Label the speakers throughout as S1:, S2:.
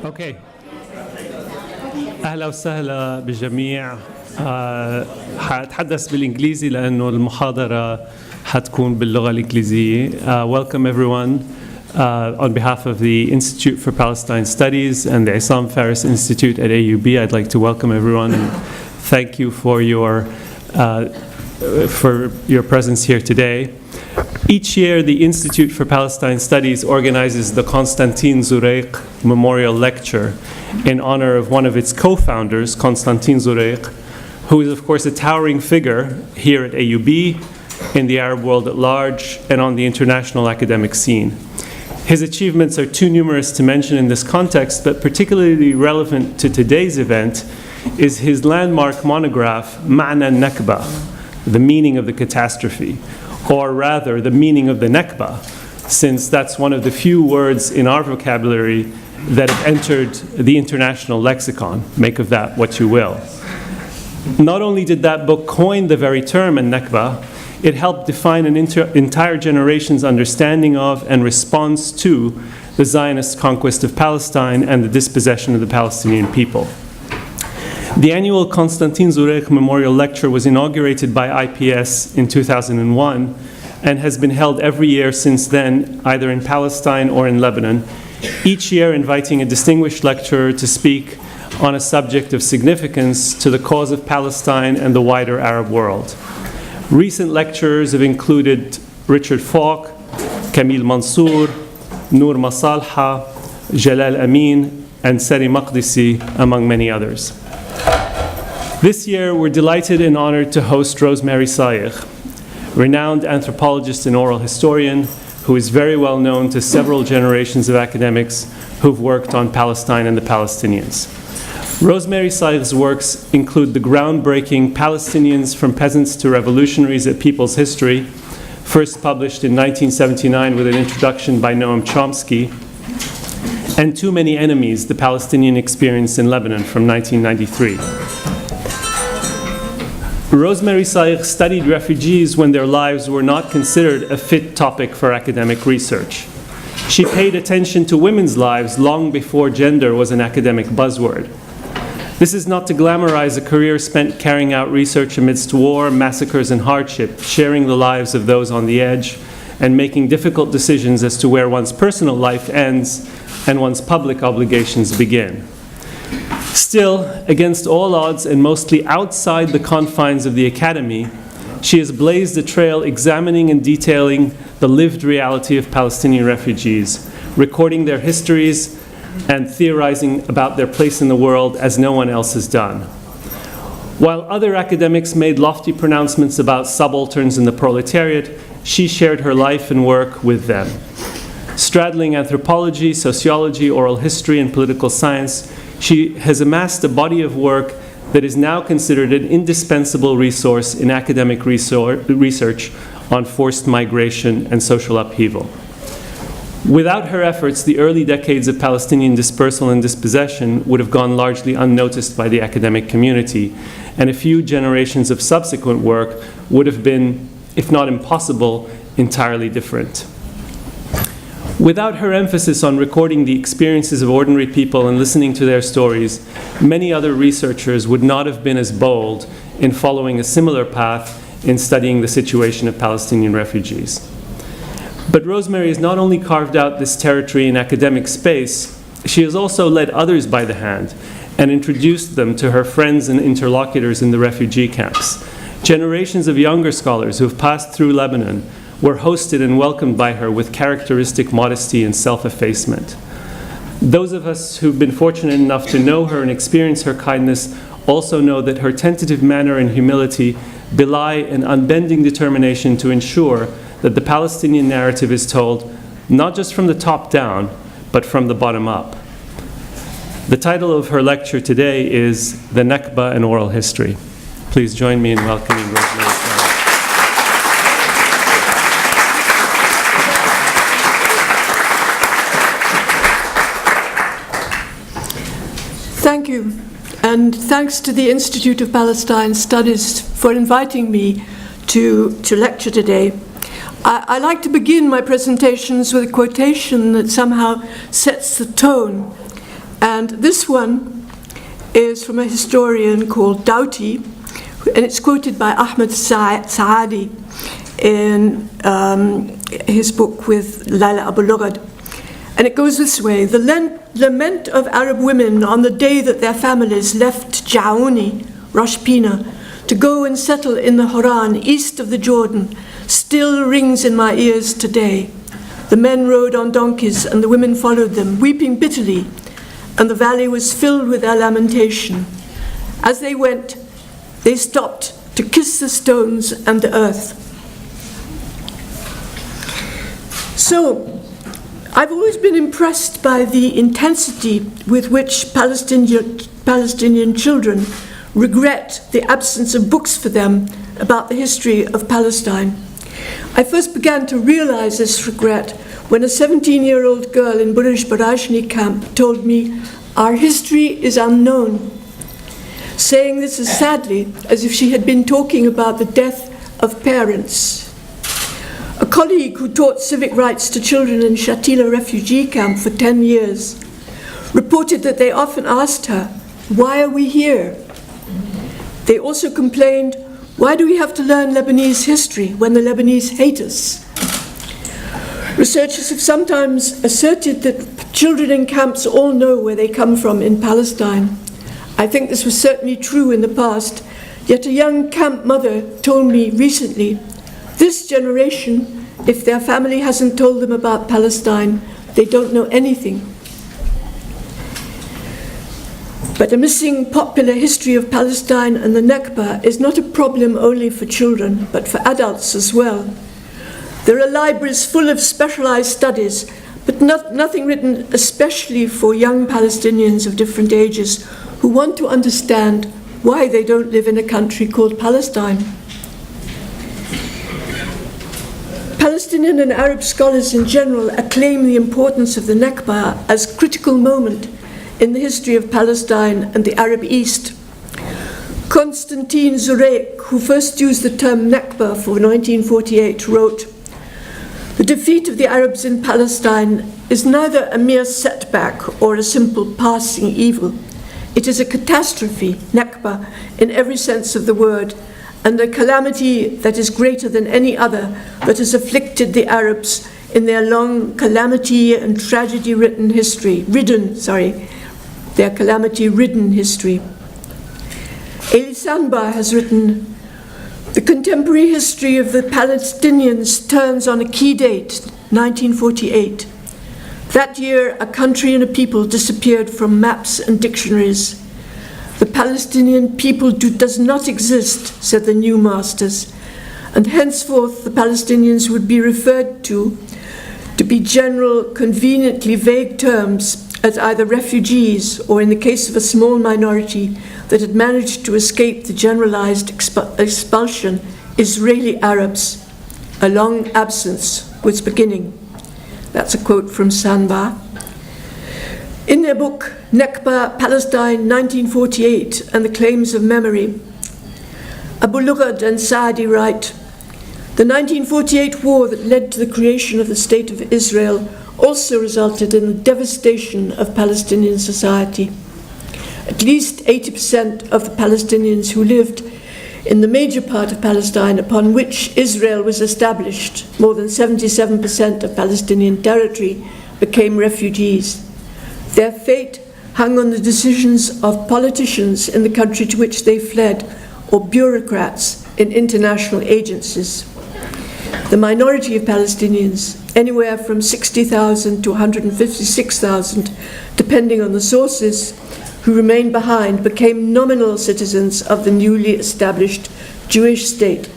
S1: اوكي. اهلا وسهلا بالجميع. حاتحدث بالانجليزي لانه المحاضره حتكون باللغه الانجليزيه. Welcome everyone on behalf of the Institute for Palestine Studies and the Isam Faris Institute at AUB. I'd like to welcome everyone and thank you for your presence here today. Each year, the Institute for Palestine Studies organizes the Constantine Zurich Memorial Lecture in honor of one of its co-founders, Constantine Zurich, who is, of course, a towering figure here at AUB, in the Arab world at large, and on the international academic scene. His achievements are too numerous to mention in this context, but particularly relevant to today's event is his landmark monograph, Ma'na Nakba, the meaning of the catastrophe, or rather the meaning of the Nakba, since that's one of the few words in our vocabulary that have entered the international lexicon. Make of that what you will. Not only did that book coin the very term Nakba, it helped define an entire generation's understanding of and response to the Zionist conquest of Palestine and the dispossession of the Palestinian people. The annual Constantine Zurich Memorial Lecture was inaugurated by IPS in 2001 and has been held every year since then, either in Palestine or in Lebanon, each year inviting a distinguished lecturer to speak on a subject of significance to the cause of Palestine and the wider Arab world. Recent lecturers have included Richard Falk, Camille Mansour, Noor Masalha, Jalal Amin, and Sari Maqdisi, among many others. This year, we're delighted and honored to host Rosemary Sayigh, renowned anthropologist and oral historian who is very well known to several generations of academics who've worked on Palestine and the Palestinians. Rosemary Sayigh's works include the groundbreaking Palestinians from Peasants to Revolutionaries at People's History, first published in 1979 with an introduction by Noam Chomsky, and Too Many Enemies, the Palestinian Experience in Lebanon from 1993. Rosemary Sayigh studied refugees when their lives were not considered a fit topic for academic research. She paid attention to women's lives long before gender was an academic buzzword. This is not to glamorize a career spent carrying out research amidst war, massacres, and hardship, sharing the lives of those on the edge, and making difficult decisions as to where one's personal life ends and one's public obligations begin. Still, against all odds and mostly outside the confines of the academy, she has blazed a trail examining and detailing the lived reality of Palestinian refugees, recording their histories and theorizing about their place in the world as no one else has done. While other academics made lofty pronouncements about subalterns in the proletariat, she shared her life and work with them. Straddling anthropology, sociology, oral history, and political science, she has amassed a body of work that is now considered an indispensable resource in academic research on forced migration and social upheaval. Without her efforts, the early decades of Palestinian dispersal and dispossession would have gone largely unnoticed by the academic community, and a few generations of subsequent work would have been, if not impossible, entirely different. Without her emphasis on recording the experiences of ordinary people and listening to their stories, many other researchers would not have been as bold in following a similar path in studying the situation of Palestinian refugees. But Rosemary has not only carved out this territory in academic space, she has also led others by the hand and introduced them to her friends and interlocutors in the refugee camps. Generations of younger scholars who have passed through Lebanon were hosted and welcomed by her with characteristic modesty and self-effacement. Those of us who've been fortunate enough to know her and experience her kindness also know that her tentative manner and humility belie an unbending determination to ensure that the Palestinian narrative is told not just from the top down, but from the bottom up. The title of her lecture today is The Nakba and Oral History. Please join me in welcoming Rosemary.
S2: Thank you, and thanks to the Institute of Palestine Studies for inviting me to lecture today. I like to begin my presentations with a quotation that somehow sets the tone. And this one is from a historian called Doughty, and it's quoted by Ahmed Saadi in his book with Laila Abu Lugad. And it goes this way: the lament of Arab women on the day that their families left Jaouni, Rosh Pina, to go and settle in the Horan east of the Jordan still rings in my ears today. The men rode on donkeys and the women followed them, weeping bitterly, and the valley was filled with their lamentation. As they went, they stopped to kiss the stones and the earth. So, I've always been impressed by the intensity with which Palestinian children regret the absence of books for them about the history of Palestine. I first began to realize this regret when a 17-year-old girl in Burish Barashni camp told me, "Our history is unknown," saying this as sadly as if she had been talking about the death of parents. A colleague who taught civic rights to children in Shatila refugee camp for 10 years reported that they often asked her, "Why are we here?" They also complained, "Why do we have to learn Lebanese history when the Lebanese hate us?" Researchers have sometimes asserted that children in camps all know where they come from in Palestine. I think this was certainly true in the past, yet a young camp mother told me recently, this generation, if their family hasn't told them about Palestine, they don't know anything. But a missing popular history of Palestine and the Nakba is not a problem only for children, but for adults as well. There are libraries full of specialized studies, but nothing written especially for young Palestinians of different ages who want to understand why they don't live in a country called Palestine. Palestinian and Arab scholars in general acclaim the importance of the Nakba as a critical moment in the history of Palestine and the Arab East. Constantine Zurich, who first used the term Nakba for 1948, wrote, "The defeat of the Arabs in Palestine is neither a mere setback or a simple passing evil. It is a catastrophe, Nakba, in every sense of the word, and a calamity that is greater than any other that has afflicted the Arabs in their long calamity and tragedy-ridden history. Eli Sanbar has written, "The contemporary history of the Palestinians turns on a key date, 1948. That year, a country and a people disappeared from maps and dictionaries. The Palestinian people does not exist," said the new masters, and henceforth the Palestinians would be referred to be general, conveniently vague terms as either refugees or, in the case of a small minority that had managed to escape the generalized expulsion, Israeli Arabs. A long absence was beginning. That's a quote from Sanbar. In their book, Nakba, Palestine, 1948, and the Claims of Memory, Abu Lugad and Saadi write, "The 1948 war that led to the creation of the State of Israel also resulted in the devastation of Palestinian society. At least 80% of the Palestinians who lived in the major part of Palestine upon which Israel was established, more than 77% of Palestinian territory, became refugees. Their fate hung on the decisions of politicians in the country to which they fled, or bureaucrats in international agencies. The minority of Palestinians, anywhere from 60,000 to 156,000, depending on the sources, who remained behind, became nominal citizens of the newly established Jewish state,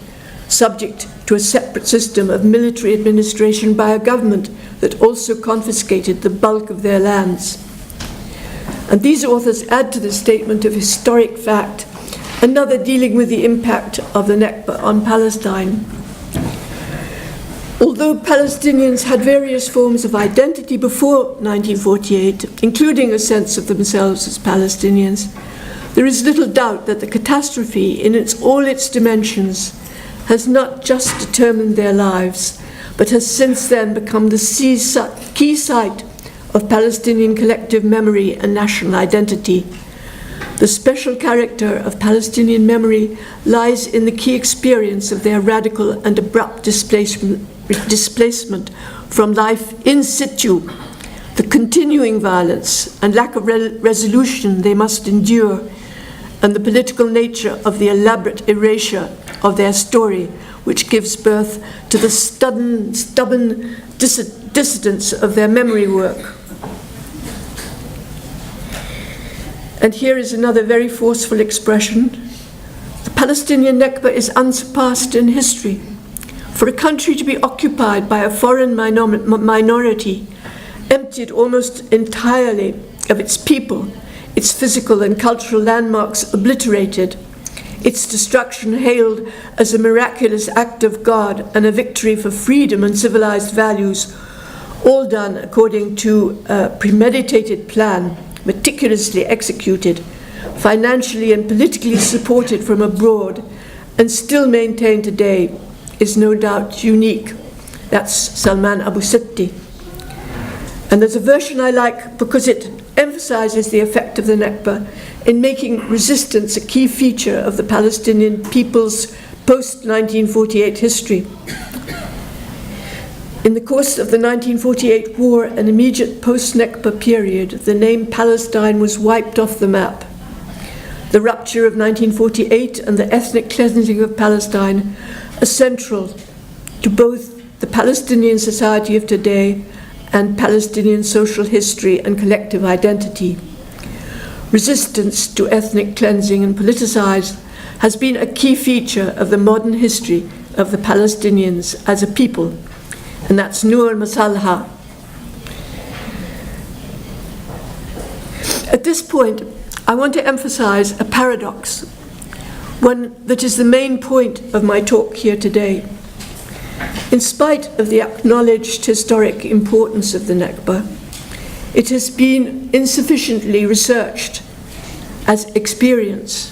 S2: subject to a separate system of military administration by a government that also confiscated the bulk of their lands." And these authors add to the statement of historic fact another dealing with the impact of the Nakba on Palestine. Although Palestinians had various forms of identity before 1948, including a sense of themselves as Palestinians, there is little doubt that the catastrophe in all its dimensions has not just determined their lives, but has since then become the key site of Palestinian collective memory and national identity. The special character of Palestinian memory lies in the key experience of their radical and abrupt displacement from life in situ, the continuing violence and lack of resolution they must endure, and the political nature of the elaborate erasure of their story, which gives birth to the stubborn dissidence of their memory work. And here is another very forceful expression. The Palestinian Nakba is unsurpassed in history. For a country to be occupied by a foreign minority, emptied almost entirely of its people, its physical and cultural landmarks obliterated, its destruction hailed as a miraculous act of God and a victory for freedom and civilized values, all done according to a premeditated plan, meticulously executed, financially and politically supported from abroad, and still maintained today, is no doubt unique. That's Salman Abu Sitti. And there's a version I like because it emphasizes the effect of the Nakba in making resistance a key feature of the Palestinian people's post-1948 history. In the course of the 1948 war and immediate post-Nakba period, the name Palestine was wiped off the map. The rupture of 1948 and the ethnic cleansing of Palestine are central to both the Palestinian society of today and Palestinian social history and collective identity. Resistance to ethnic cleansing and politicized has been a key feature of the modern history of the Palestinians as a people, and that's Nur Masalha. At this point, I want to emphasize a paradox, one that is the main point of my talk here today. In spite of the acknowledged historic importance of the Nakba, it has been insufficiently researched as experience.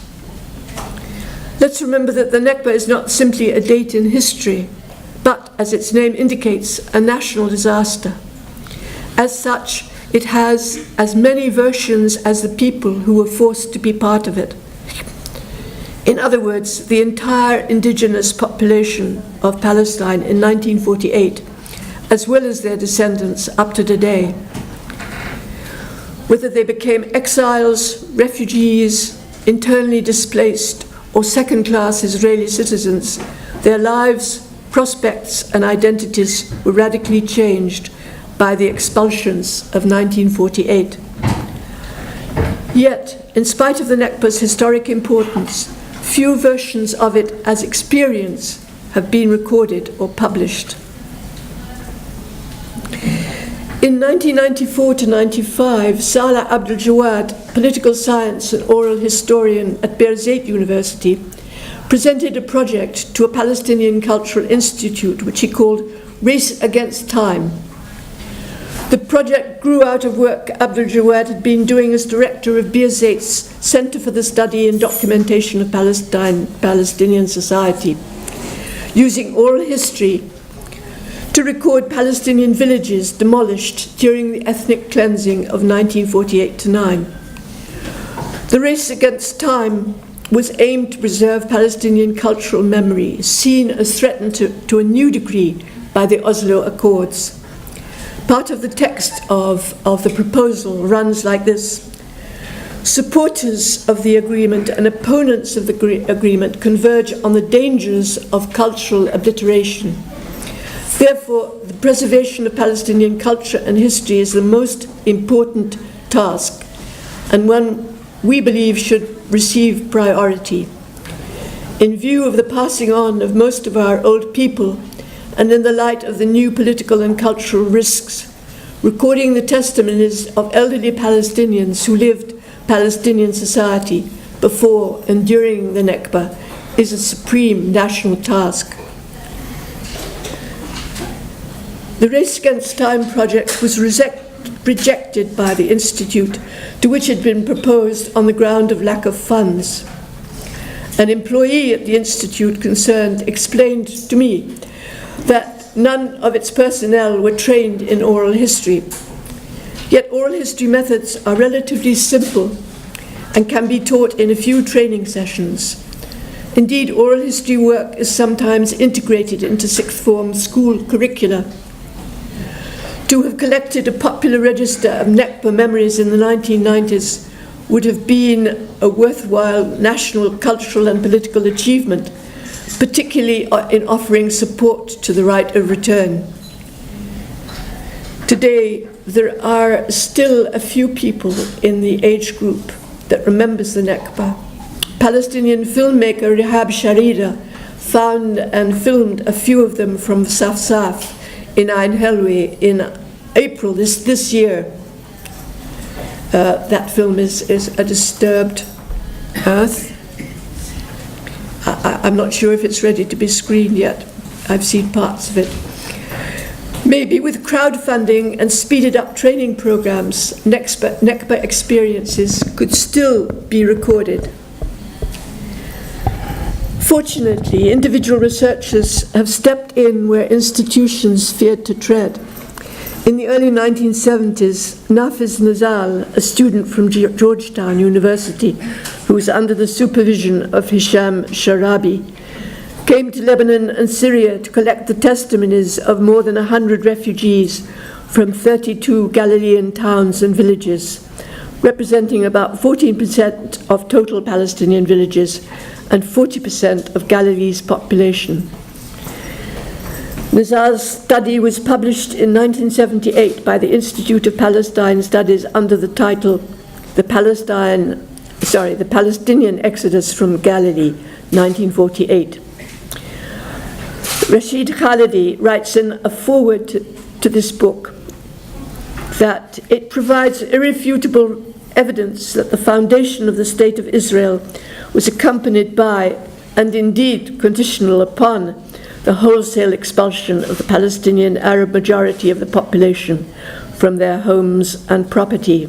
S2: Let's remember that the Nakba is not simply a date in history, but, as its name indicates, a national disaster. As such, it has as many versions as the people who were forced to be part of it. In other words, the entire indigenous population of Palestine in 1948, as well as their descendants up to today. Whether they became exiles, refugees, internally displaced, or second-class Israeli citizens, their lives, prospects, and identities were radically changed by the expulsions of 1948. Yet, in spite of the Nakba's historic importance, few versions of it as experience have been recorded or published. In 1994 to 95, Salah Abdul Jawad, political science and oral historian at Birzeit University, presented a project to a Palestinian Cultural Institute, which he called Race Against Time. The project grew out of work Abdul Jawad had been doing as director of Birzeit's Center for the Study and Documentation of Palestinian Society, using oral history to record Palestinian villages demolished during the ethnic cleansing of 1948-9. The Race Against Time was aimed to preserve Palestinian cultural memory, seen as threatened to a new degree by the Oslo Accords. Part of the text of the proposal runs like this: supporters of the agreement and opponents of the agreement converge on the dangers of cultural obliteration. Therefore, the preservation of Palestinian culture and history is the most important task, and one we believe should receive priority. In view of the passing on of most of our old people, and in the light of the new political and cultural risks, recording the testimonies of elderly Palestinians who lived Palestinian society before and during the Nakba is a supreme national task. The Race Against Time project was rejected by the Institute, to which it had been proposed on the ground of lack of funds. An employee at the Institute concerned explained to me that none of its personnel were trained in oral history. Yet oral history methods are relatively simple and can be taught in a few training sessions. Indeed, oral history work is sometimes integrated into sixth form school curricula. To have collected a popular register of Nakba memories in the 1990s would have been a worthwhile national, cultural and political achievement, particularly in offering support to the right of return. Today, there are still a few people in the age group that remembers the Nakba. Palestinian filmmaker Rehab Sharira found and filmed a few of them from Saf in Ein Helwe in April this year. That film is A Disturbed Earth. I'm not sure if it's ready to be screened yet. I've seen parts of it. Maybe with crowdfunding and speeded up training programs, Nakba experiences could still be recorded. Fortunately, individual researchers have stepped in where institutions feared to tread. In the early 1970s, Nafiz Nazal, a student from Georgetown University, who was under the supervision of Hisham Sharabi, came to Lebanon and Syria to collect the testimonies of more than 100 refugees from 32 Galilean towns and villages, representing about 14% of total Palestinian villages and 40% of Galilee's population. Nazar's study was published in 1978 by the Institute of Palestine Studies under the title The Palestinian Exodus from Galilee, 1948. Rashid Khalidi writes in a foreword to this book that it provides irrefutable evidence that the foundation of the State of Israel was accompanied by, and indeed conditional upon, the wholesale expulsion of the Palestinian Arab majority of the population from their homes and property.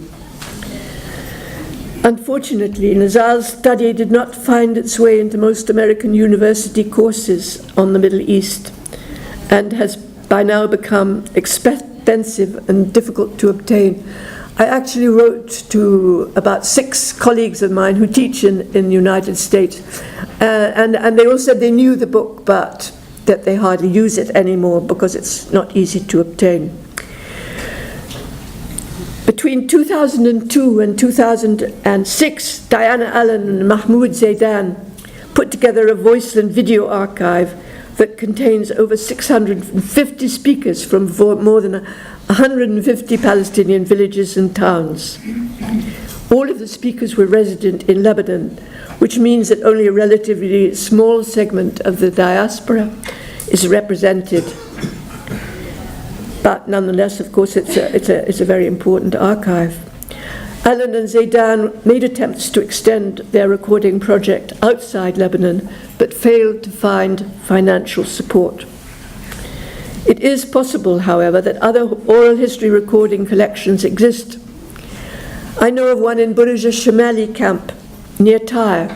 S2: Unfortunately, Nazar's study did not find its way into most American university courses on the Middle East and has by now become expensive and difficult to obtain. I actually wrote to about 6 colleagues of mine who teach in the United States, and they all said they knew the book, but that they hardly use it anymore because it's not easy to obtain. Between 2002 and 2006, Diana Allen and Mahmoud Zaidan put together a voice and video archive that contains over 650 speakers from more than 150 Palestinian villages and towns. All of the speakers were resident in Lebanon, which means that only a relatively small segment of the diaspora is represented. But nonetheless, of course, it's a very important archive. Allen and Zaidan made attempts to extend their recording project outside Lebanon, but failed to find financial support. It is possible, however, that other oral history recording collections exist. I know of one in Buruj al-Shamali camp near Tyre,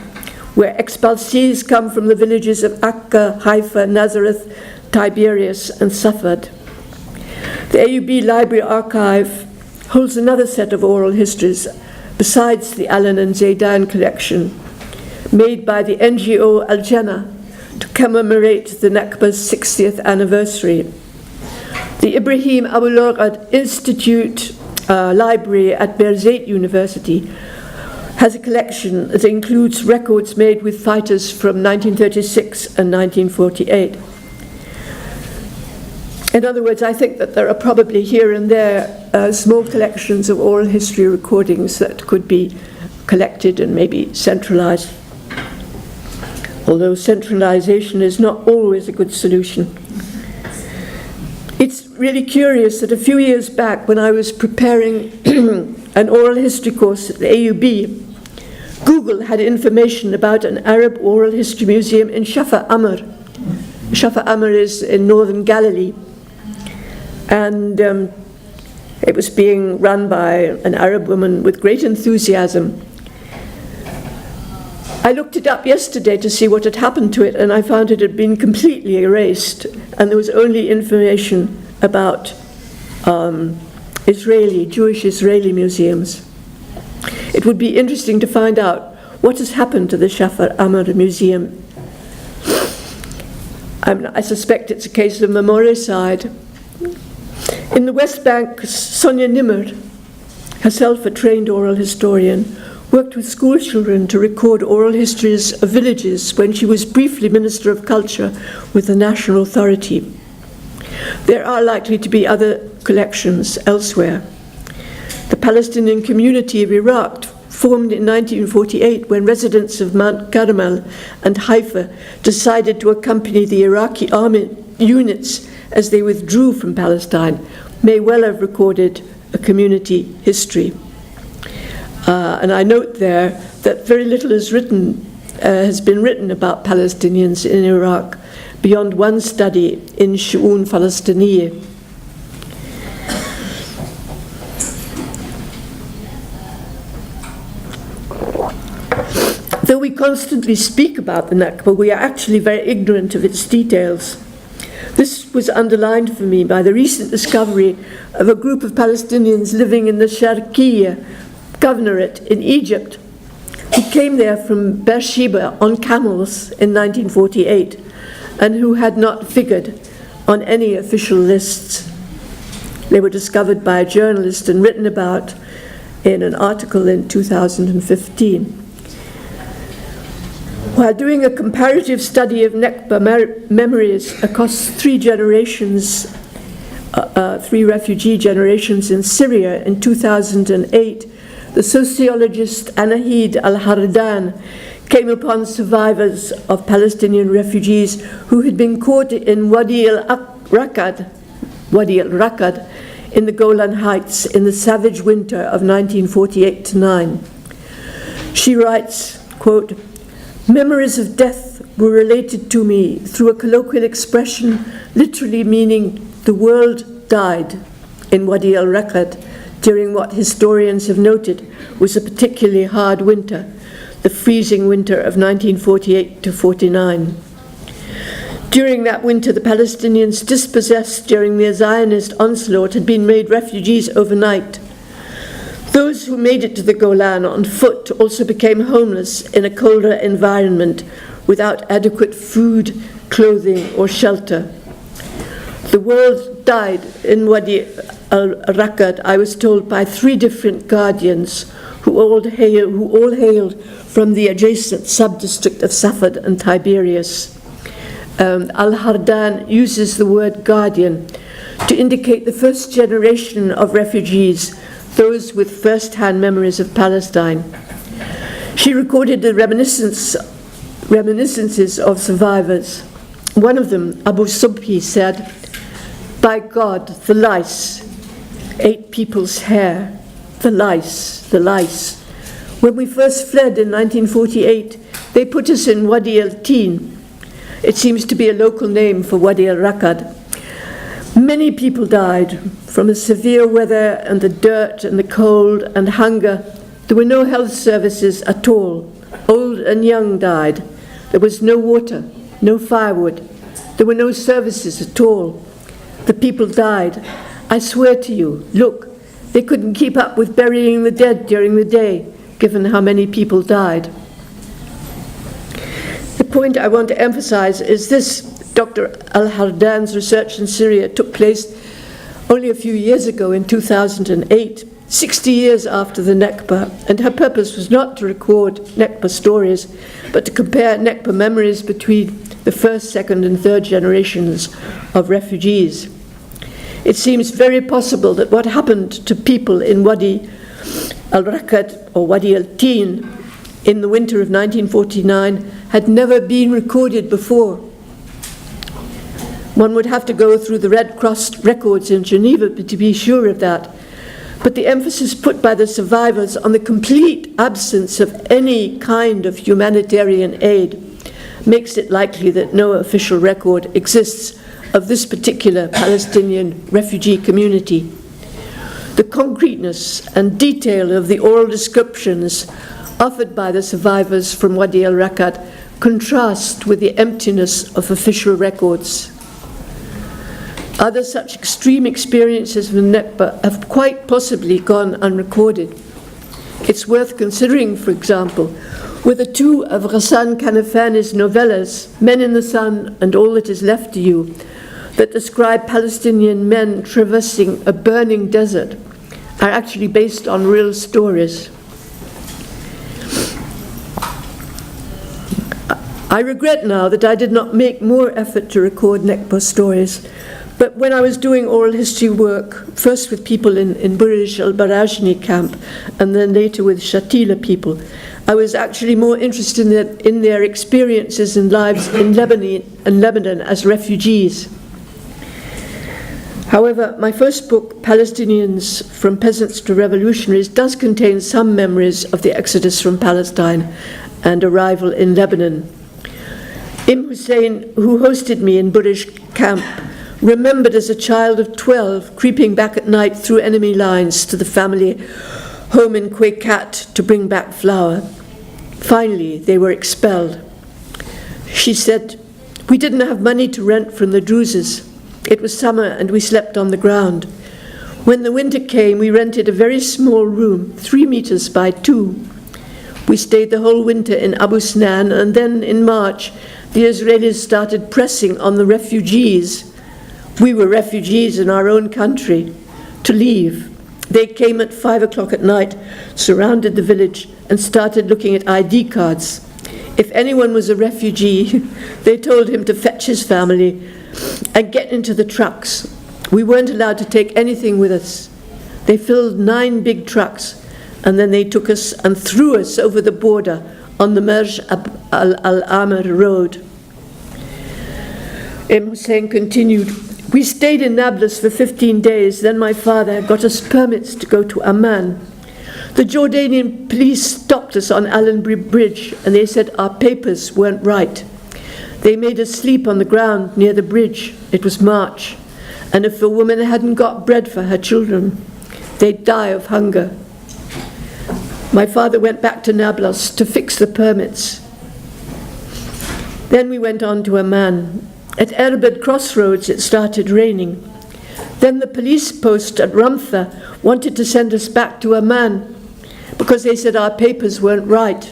S2: where expulsees come from the villages of Akka, Haifa, Nazareth, Tiberias, and Safed. The AUB Library Archive holds another set of oral histories besides the Allen and Zaidan collection, made by the NGO Al-Jannah to commemorate the Nakba's 60th anniversary. The Ibrahim Abu Lorad Institute Library at Birzeit University has a collection that includes records made with fighters from 1936 and 1948. In other words, I think that there are probably here and there small collections of oral history recordings that could be collected and maybe centralized, although centralization is not always a good solution. It's really curious that a few years back, when I was preparing an oral history course at the AUB, Google had information about an Arab oral history museum in Shafa Amr. Shafa Amr is in northern Galilee. And it was being run by an Arab woman with great enthusiasm. I looked it up yesterday to see what had happened to it, and I found it had been completely erased, and there was only information about Jewish Israeli museums. It would be interesting to find out what has happened to the Shafar Amr Museum. I suspect it's a case of memoricide. In the West Bank, Sonia Nimmer, herself a trained oral historian, worked with school children to record oral histories of villages when she was briefly Minister of Culture with the National Authority. There are likely to be other collections elsewhere. The Palestinian community of Iraq formed in 1948 when residents of Mount Carmel and Haifa decided to accompany the Iraqi army units as they withdrew from Palestine, may well have recorded a community history. And I note there that very little has been written about Palestinians in Iraq beyond one study in Shu'un Falastiniye. Though we constantly speak about the Nakba, we are actually very ignorant of its details. This was underlined for me by the recent discovery of a group of Palestinians living in the Sharqiyya Governorate in Egypt, who came there from Beersheba on camels in 1948 and who had not figured on any official lists. They were discovered by a journalist and written about in an article in 2015. While doing a comparative study of Nakba memories across three refugee generations in Syria in 2008, the sociologist Anahid al-Hardan came upon survivors of Palestinian refugees who had been caught in Wadi al-Rakad in the Golan Heights in the savage winter of 1948-9. She writes, quote, "Memories of death were related to me through a colloquial expression literally meaning the world died in Wadi al-Rakad during what historians have noted was a particularly hard winter, the freezing winter of 1948-49. During that winter, the Palestinians dispossessed during the Zionist onslaught had been made refugees overnight. Those who made it to the Golan on foot also became homeless in a colder environment without adequate food, clothing, or shelter. The world died in Wadi al-Rakad, I was told, by three different guardians who all hailed from the adjacent sub-district of Safed and Tiberias. Al-Hardan uses the word guardian to indicate the first generation of refugees, those with first-hand memories of Palestine. She recorded the reminiscences of survivors. One of them, Abu Subhi, said, "By God, the lice ate people's hair. The lice, the lice. When we first fled in 1948, they put us in Wadi al-Tin. It seems to be a local name for Wadi al-Rakad. Many people died from the severe weather and the dirt and the cold and hunger. There were no health services at all. Old and young died. There was no water, no firewood. There were no services at all. The people died. I swear to you, look, they couldn't keep up with burying the dead during the day, given how many people died." The point I want to emphasize is this: Dr. Al-Hardan's research in Syria took place only a few years ago in 2008, 60 years after the Nakba, and her purpose was not to record Nakba stories, but to compare Nakba memories between the first, second, and third generations of refugees. It seems very possible that what happened to people in Wadi al-Rakad or Wadi al-Tin in the winter of 1949 had never been recorded before. One would have to go through the Red Cross records in Geneva to be sure of that. But the emphasis put by the survivors on the complete absence of any kind of humanitarian aid makes it likely that no official record exists of this particular Palestinian refugee community. The concreteness and detail of the oral descriptions offered by the survivors from Wadi al-Rakat contrast with the emptiness of official records. Other such extreme experiences of the Nakba have quite possibly gone unrecorded. It's worth considering, for example, whether two of Ghassan Kanafani's novellas, Men in the Sun and All That Is Left to You, that describe Palestinian men traversing a burning desert, are actually based on real stories. I regret now that I did not make more effort to record Nakba stories, but when I was doing oral history work, first with people in Burj al-Barajni camp, and then later with Shatila people, I was actually more interested in their experiences and lives in Lebanon as refugees. However, my first book, Palestinians From Peasants to Revolutionaries, does contain some memories of the exodus from Palestine and arrival in Lebanon. Im Hussein, who hosted me in Burj camp, remembered as a child of 12 creeping back at night through enemy lines to the family home in Quaykat to bring back flour. Finally, they were expelled. She said, "We didn't have money to rent from the Druzes. It was summer and we slept on the ground. When the winter came, we rented a very small room, 3 meters by 2. We stayed the whole winter in Abu Snan, and then in March, the Israelis started pressing on the refugees. We were refugees in our own country, to leave. They came at 5 o'clock at night, surrounded the village, and started looking at ID cards. If anyone was a refugee, they told him to fetch his family and get into the trucks. We weren't allowed to take anything with us. They filled 9 big trucks, and then they took us and threw us over the border on the Merj al-Amr road." Im Hussein continued, "We stayed in Nablus for 15 days, then my father got us permits to go to Amman. The Jordanian police stopped us on Allenbury Bridge, and they said our papers weren't right. They made us sleep on the ground near the bridge. It was March, and if a woman hadn't got bread for her children, they'd die of hunger. My father went back to Nablus to fix the permits. Then we went on to Amman. At Erbed crossroads, it started raining. Then the police post at Ramtha wanted to send us back to Amman because they said our papers weren't right.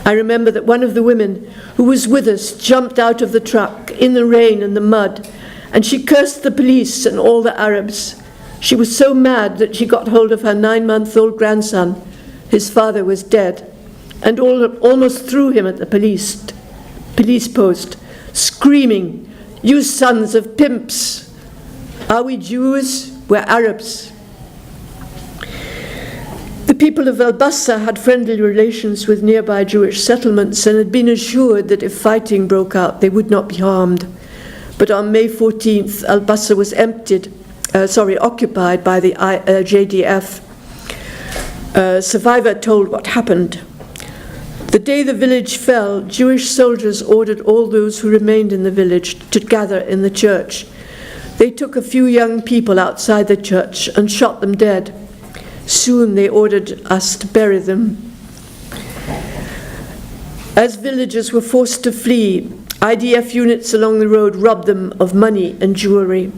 S2: I remember that one of the women who was with us jumped out of the truck in the rain and the mud, and she cursed the police and all the Arabs. She was so mad that she got hold of her 9-month-old grandson. His father was dead, and almost threw him at the police post, screaming, 'You sons of pimps! Are we Jews? We're Arabs.' The people of Al-Bassa had friendly relations with nearby Jewish settlements and had been assured that if fighting broke out, they would not be harmed. But on May 14th, Al-Bassa was occupied by the JDF. A survivor told what happened. The day the village fell, Jewish soldiers ordered all those who remained in the village to gather in the church. They took a few young people outside the church and shot them dead. Soon they ordered us to bury them. As villagers were forced to flee, IDF units along the road robbed them of money and jewelry.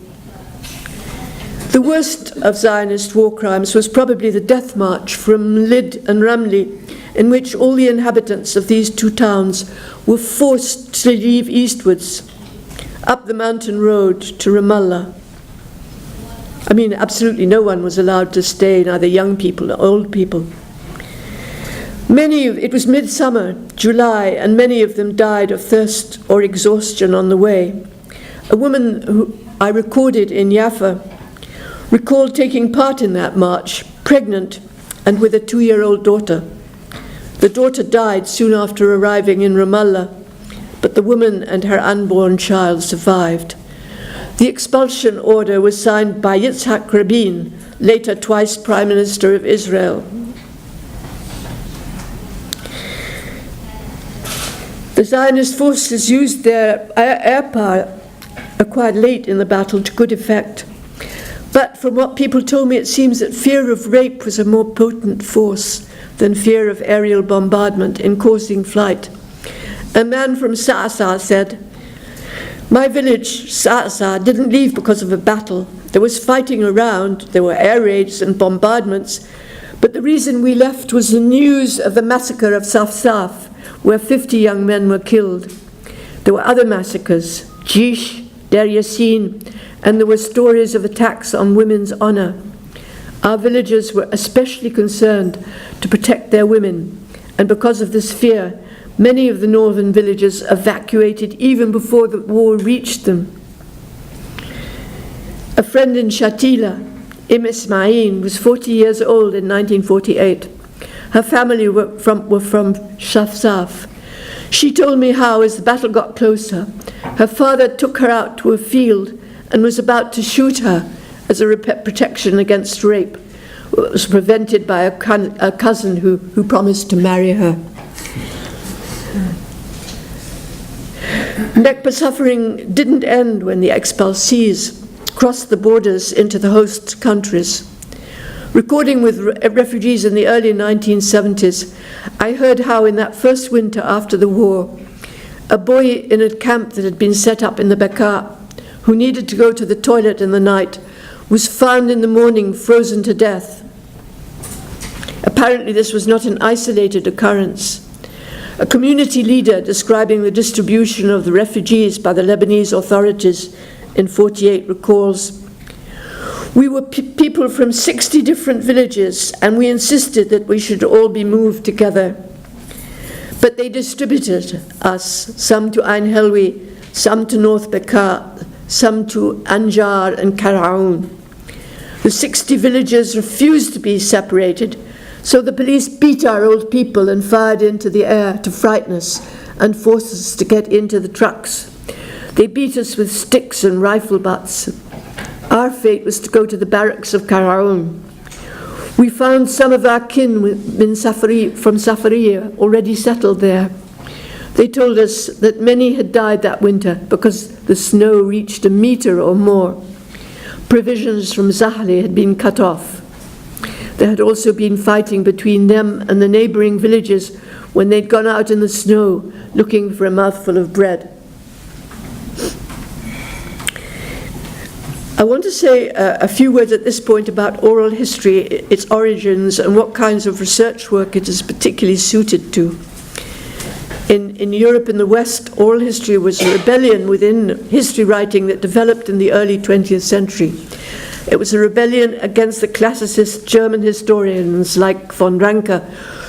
S2: The worst of Zionist war crimes was probably the death march from Lid and Ramli, in which all the inhabitants of these 2 towns were forced to leave eastwards, up the mountain road to Ramallah. I mean, absolutely no one was allowed to stay, neither young people or old people. It was midsummer, July, and many of them died of thirst or exhaustion on the way. A woman who I recorded in Jaffa recalled taking part in that march, pregnant and with a 2-year-old daughter. The daughter died soon after arriving in Ramallah, but the woman and her unborn child survived. The expulsion order was signed by Yitzhak Rabin, later twice Prime Minister of Israel. The Zionist forces used their air power, acquired late in the battle, to good effect. But from what people told me, it seems that fear of rape was a more potent force than fear of aerial bombardment in causing flight. A man from Sayigh said, "My village, Sayigh, didn't leave because of a battle. There was fighting around, there were air raids and bombardments, but the reason we left was the news of the massacre of Saf, where 50 young men were killed. There were other massacres, Jish, Der Yassin, and there were stories of attacks on women's honor. Our villagers were especially concerned to protect their women, and because of this fear, many of the northern villages evacuated even before the war reached them." A friend in Shatila, Ismail, was 40 years old in 1948. Her family were from Shafsaf. She told me how, as the battle got closer, her father took her out to a field and was about to shoot her as a protection against rape. It was prevented by a cousin who promised to marry her. Nakba suffering didn't end when the expulsees crossed the borders into the host countries. Recording with refugees in the early 1970s, I heard how in that first winter after the war, a boy in a camp that had been set up in the Bekaa, who needed to go to the toilet in the night, was found in the morning frozen to death. Apparently this was not an isolated occurrence. A community leader describing the distribution of the refugees by the Lebanese authorities in 1948 recalls, "We were people from 60 different villages, and we insisted that we should all be moved together. But they distributed us, some to Ain Helwi, some to North Bekaa, some to Anjar and Karaoun. The 60 villages refused to be separated, so the police beat our old people and fired into the air to frighten us and force us to get into the trucks. They beat us with sticks and rifle butts. Our fate was to go to the barracks of Karaoun. We found some of our kin from Safaria already settled there. They told us that many had died that winter because the snow reached a meter or more. Provisions from Zahli had been cut off. There had also been fighting between them and the neighboring villages when they'd gone out in the snow looking for a mouthful of bread." I want to say a few words at this point about oral history, its origins, and what kinds of research work it is particularly suited to. In Europe and the West, oral history was a rebellion within history writing that developed in the early 20th century. It was a rebellion against the classicist German historians like von Ranke,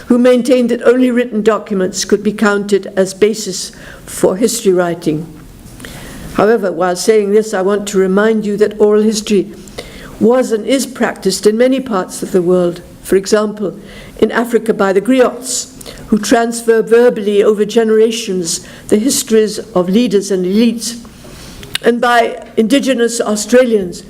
S2: who maintained that only written documents could be counted as basis for history writing. However, while saying this, I want to remind you that oral history was and is practiced in many parts of the world. For example, in Africa by the griots, who transfer verbally over generations the histories of leaders and elites, and by indigenous Australians,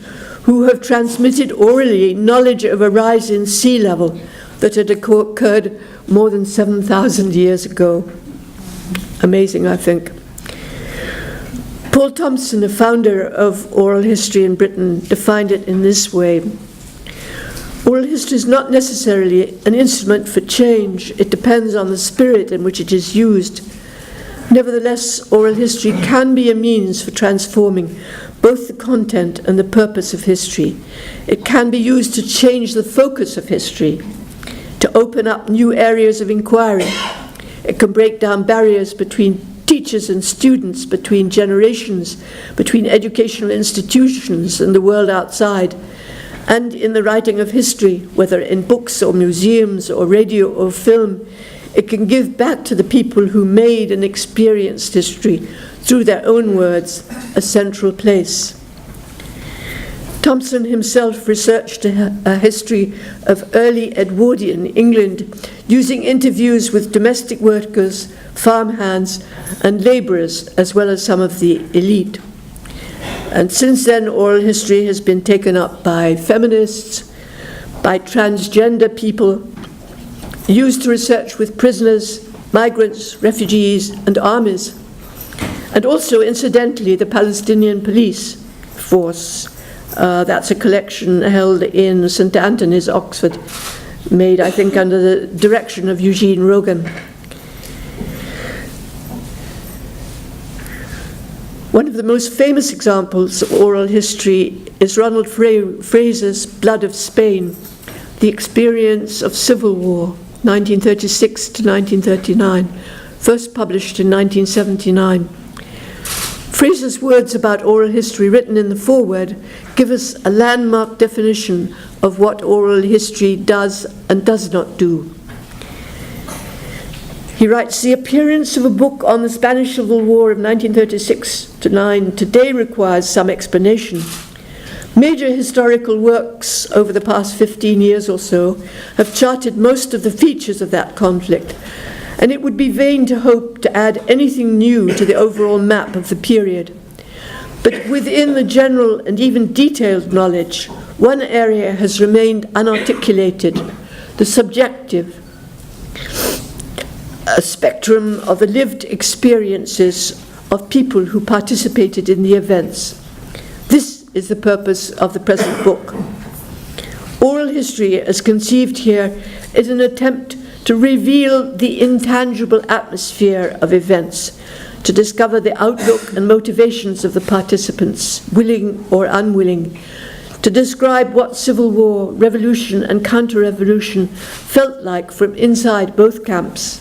S2: who have transmitted orally knowledge of a rise in sea level that had occurred more than 7,000 years ago. Amazing, I think. Paul Thompson, a founder of oral history in Britain, defined it in this way: "Oral history is not necessarily an instrument for change. It depends on the spirit in which it is used. Nevertheless, oral history can be a means for transforming both the content and the purpose of history. It can be used to change the focus of history, to open up new areas of inquiry. It can break down barriers between teachers and students, between generations, between educational institutions and the world outside. And in the writing of history, whether in books or museums or radio or film, it can give back to the people who made and experienced history through their own words a central place." Thompson himself researched a history of early Edwardian England using interviews with domestic workers, farmhands, and labourers, as well as some of the elite. And since then, oral history has been taken up by feminists, by transgender people, used to research with prisoners, migrants, refugees, and armies, and also, incidentally, the Palestinian police force That's a collection held in St. Anthony's, Oxford, made, I think, under the direction of Eugene Rogan. One of the most famous examples of oral history is Ronald Fraser's Blood of Spain, The Experience of Civil War, 1936 to 1939, first published in 1979. Fraser's words about oral history written in the foreword give us a landmark definition of what oral history does and does not do. He writes, "The appearance of a book on the Spanish Civil War of 1936 to 9 today requires some explanation. Major historical works over the past 15 years or so have charted most of the features of that conflict, and it would be vain to hope to add anything new to the overall map of the period. But within the general and even detailed knowledge, one area has remained unarticulated, the subjective, a spectrum of the lived experiences of people who participated in the events. This is the purpose of the present book. Oral history, as conceived here, is an attempt to reveal the intangible atmosphere of events, to discover the outlook and motivations of the participants, willing or unwilling, to describe what civil war, revolution, and counter-revolution felt like from inside both camps.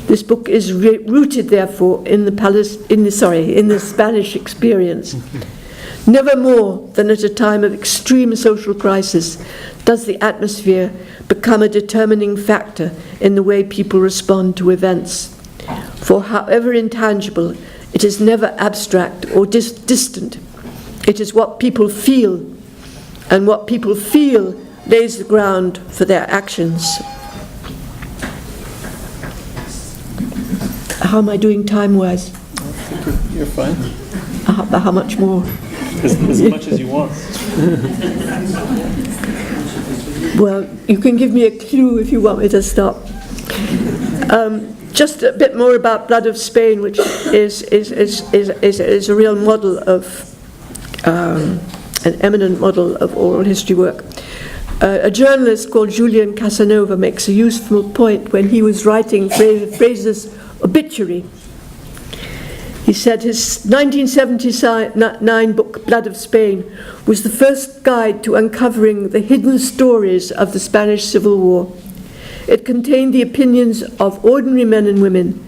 S2: This book is rooted, therefore, in the Spanish experience. Never more than at a time of extreme social crisis does the atmosphere become a determining factor in the way people respond to events. For however intangible, it is never abstract or distant. It is what people feel, and what people feel lays the ground for their actions." How am I doing time-wise?
S1: You're fine.
S2: How much more?
S1: As much as you want.
S2: Well, you can give me a clue if you want me to stop. Just a bit more about Blood of Spain, which is a real model of, an eminent model of oral history work. A journalist called Julian Casanova makes a useful point when he was writing Fraser's obituary. He said his 1979 book, Blood of Spain, was the first guide to uncovering the hidden stories of the Spanish Civil War. It contained the opinions of ordinary men and women,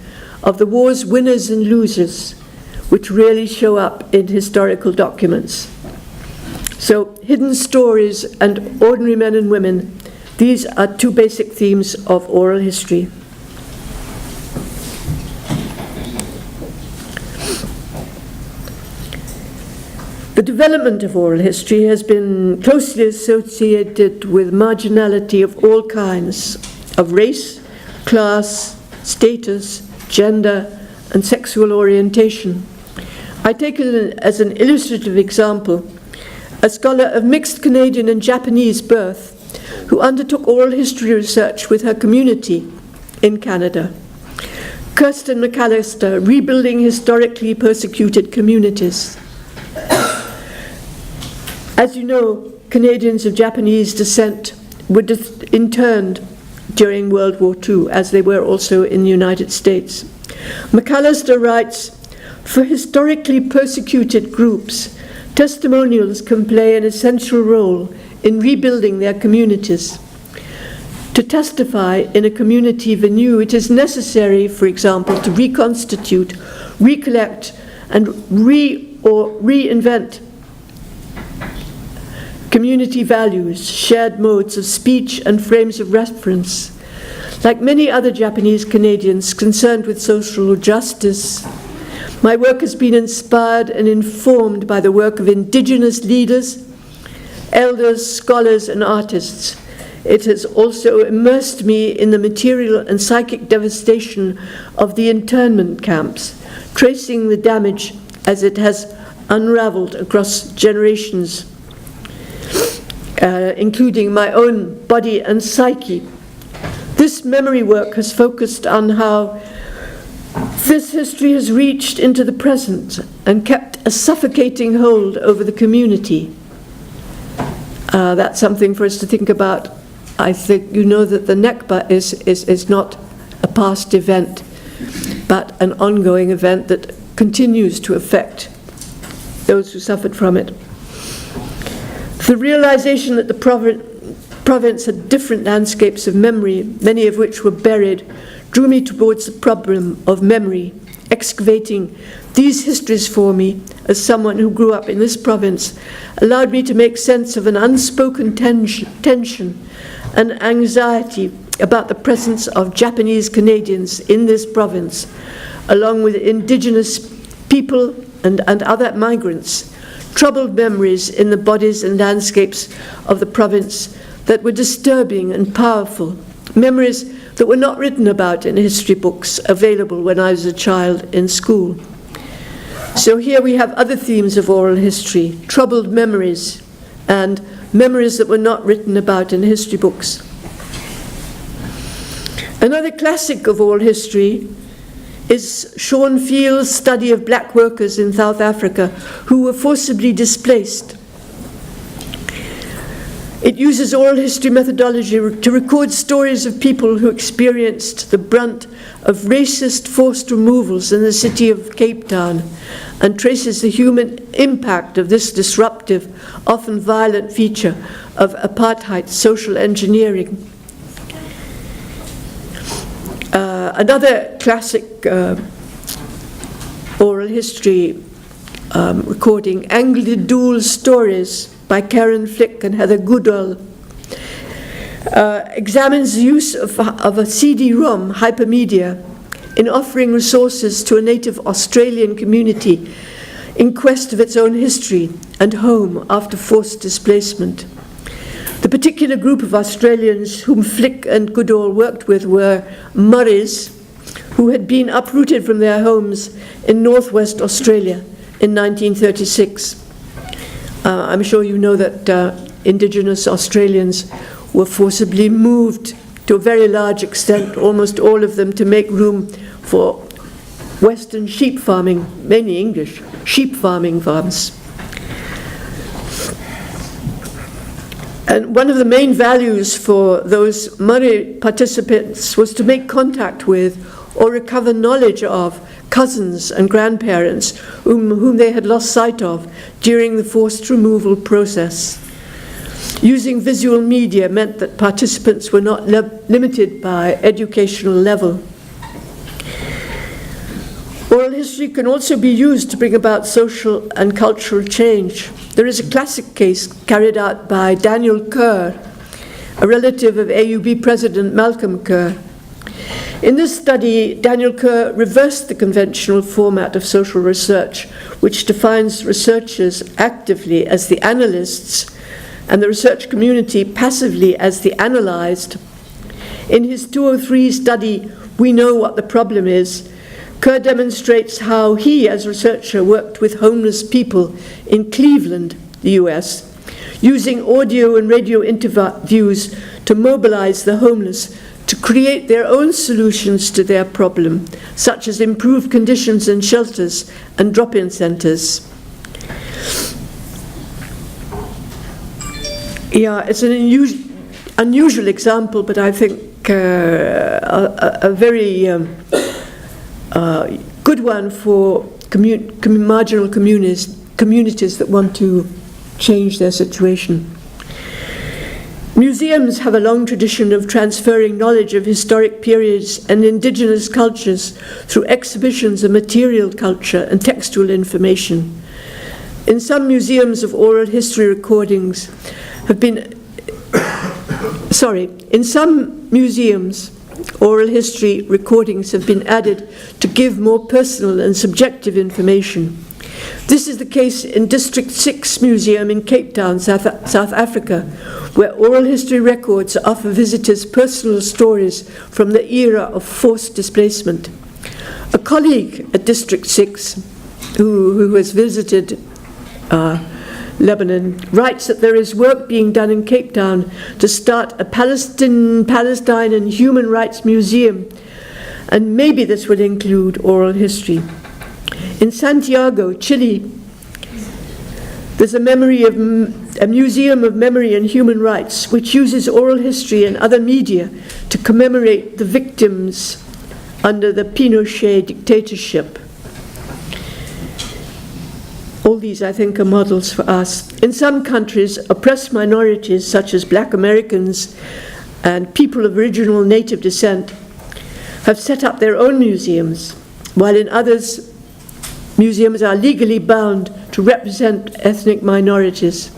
S2: of the war's winners and losers, which rarely show up in historical documents. So, hidden stories and ordinary men and women, these are two basic themes of oral history. The development of oral history has been closely associated with marginality of all kinds, of race, class, status, gender, and sexual orientation. I take it as an illustrative example a scholar of mixed Canadian and Japanese birth who undertook oral history research with her community in Canada. Kirsten McAllister, Rebuilding Historically Persecuted Communities. As you know, Canadians of Japanese descent were interned during World War II, as they were also in the United States. McAllister writes, "For historically persecuted groups, testimonials can play an essential role in rebuilding their communities. To testify in a community venue, it is necessary, for example, to reconstitute, recollect, and reinvent community values, shared modes of speech, and frames of reference. Like many other Japanese Canadians concerned with social justice, my work has been inspired and informed by the work of Indigenous leaders, elders, scholars, and artists. It has also immersed me in the material and psychic devastation of the internment camps, tracing the damage as it has unraveled across generations, including my own body and psyche. This memory work has focused on how this history has reached into the present and kept a suffocating hold over the community. That's something for us to think about. I think you know that the Nakba is not a past event, but an ongoing event that continues to affect those who suffered from it. The realization that the province had different landscapes of memory, many of which were buried, drew me towards the problem of memory, excavating these histories for me as someone who grew up in this province allowed me to make sense of an unspoken tension and anxiety about the presence of Japanese Canadians in this province, along with indigenous people and other migrants, troubled memories in the bodies and landscapes of the province that were disturbing and powerful, memories that were not written about in history books available when I was a child in school. So here we have other themes of oral history, troubled memories and memories that were not written about in history books. Another classic of oral history is Sean Field's study of black workers in South Africa who were forcibly displaced. It uses oral history methodology to record stories of people who experienced the brunt of racist forced removals in the city of Cape Town and traces the human impact of this disruptive, often violent feature of apartheid social engineering. Another classic oral history recording, Angledool Stories by Karen Flick and Heather Goodall, examines the use of a CD-ROM, hypermedia, in offering resources to a native Australian community in quest of its own history and home after forced displacement. The particular group of Australians whom Flick and Goodall worked with were Murrays, who had been uprooted from their homes in northwest Australia in 1936. I'm sure you know that Indigenous Australians were forcibly moved to a very large extent, almost all of them, to make room for Western sheep farming, mainly English, sheep farming farms. And one of the main values for those Murray participants was to make contact with or recover knowledge of cousins and grandparents whom they had lost sight of during the forced removal process. Using visual media meant that participants were not limited by educational level. Oral history can also be used to bring about social and cultural change. There is a classic case carried out by Daniel Kerr, a relative of AUB President Malcolm Kerr. In this study, Daniel Kerr reversed the conventional format of social research, which defines researchers actively as the analysts and the research community passively as the analyzed. In his 203 study, We Know What the Problem Is, Kerr demonstrates how he, as a researcher, worked with homeless people in Cleveland, the US, using audio and radio interviews to mobilize the homeless to create their own solutions to their problem, such as improved conditions in shelters and drop-in centers. Yeah, it's an unusual example, but I think a very good one for marginal communities that want to change their situation. Museums have a long tradition of transferring knowledge of historic periods and indigenous cultures through exhibitions of material culture and textual information. In some museums of oral history recordings in some museums, oral history recordings have been added to give more personal and subjective information. This is the case in District 6 Museum in Cape Town, South Africa, where oral history records offer visitors personal stories from the era of forced displacement. A colleague at District 6 who has visited Lebanon writes that there is work being done in Cape Town to start a Palestine and human rights museum, and maybe this would include oral history. In Santiago, Chile, There's a museum of memory and human rights, which uses oral history and other media to commemorate the victims under the Pinochet dictatorship. All these, I think, are models for us. In some countries, oppressed minorities, such as Black Americans and people of original native descent, have set up their own museums, while in others, museums are legally bound to represent ethnic minorities.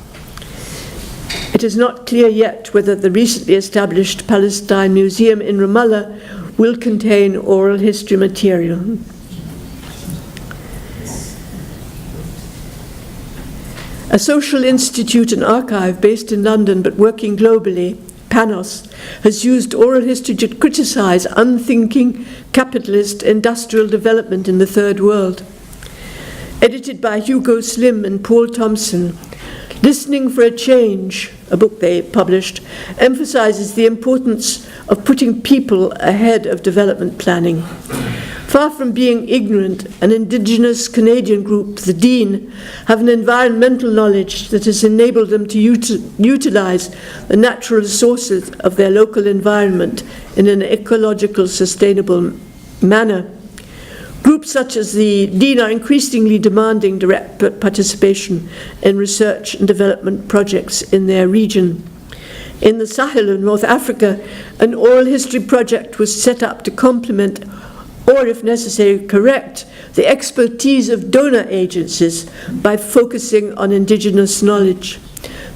S2: It is not clear yet whether the recently established Palestine Museum in Ramallah will contain oral history material. A social institute and archive based in London but working globally, Panos, has used oral history to criticize unthinking capitalist industrial development in the Third World. Edited by Hugo Slim and Paul Thompson, Listening for a Change, a book they published, emphasizes the importance of putting people ahead of development planning. Far from being ignorant, an Indigenous Canadian group, the Dean, have an environmental knowledge that has enabled them to utilize the natural resources of their local environment in an ecological, sustainable manner. Groups such as the Dean are increasingly demanding direct participation in research and development projects in their region. In the Sahel in North Africa, an oral history project was set up to complement, or if necessary, correct, the expertise of donor agencies by focusing on indigenous knowledge.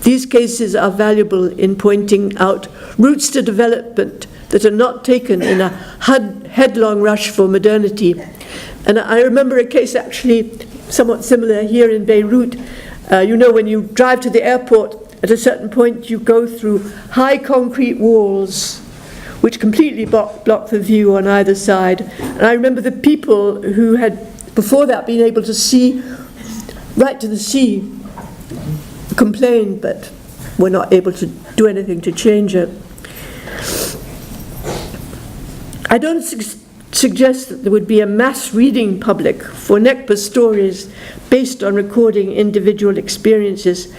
S2: These cases are valuable in pointing out routes to development that are not taken in a headlong rush for modernity. And I remember a case actually somewhat similar here in Beirut. When you drive to the airport, at a certain point you go through high concrete walls which completely block the view on either side. And I remember the people who had before that been able to see right to the sea complained, but were not able to do anything to change it. I don't suggest that there would be a mass reading public for Nakba stories based on recording individual experiences,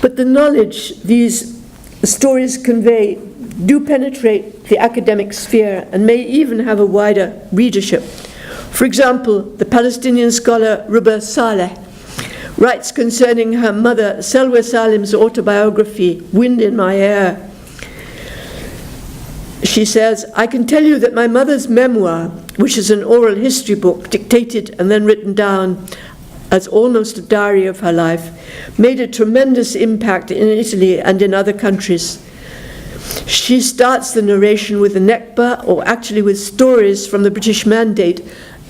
S2: but the knowledge these stories convey do penetrate the academic sphere and may even have a wider readership. For example, the Palestinian scholar Ruba Saleh writes concerning her mother Selwa Salim's autobiography, Wind in My Hair. She says, "I can tell you that my mother's memoir, which is an oral history book dictated and then written down as almost a diary of her life, made a tremendous impact in Italy and in other countries. She starts the narration with the Nakba, or actually with stories from the British Mandate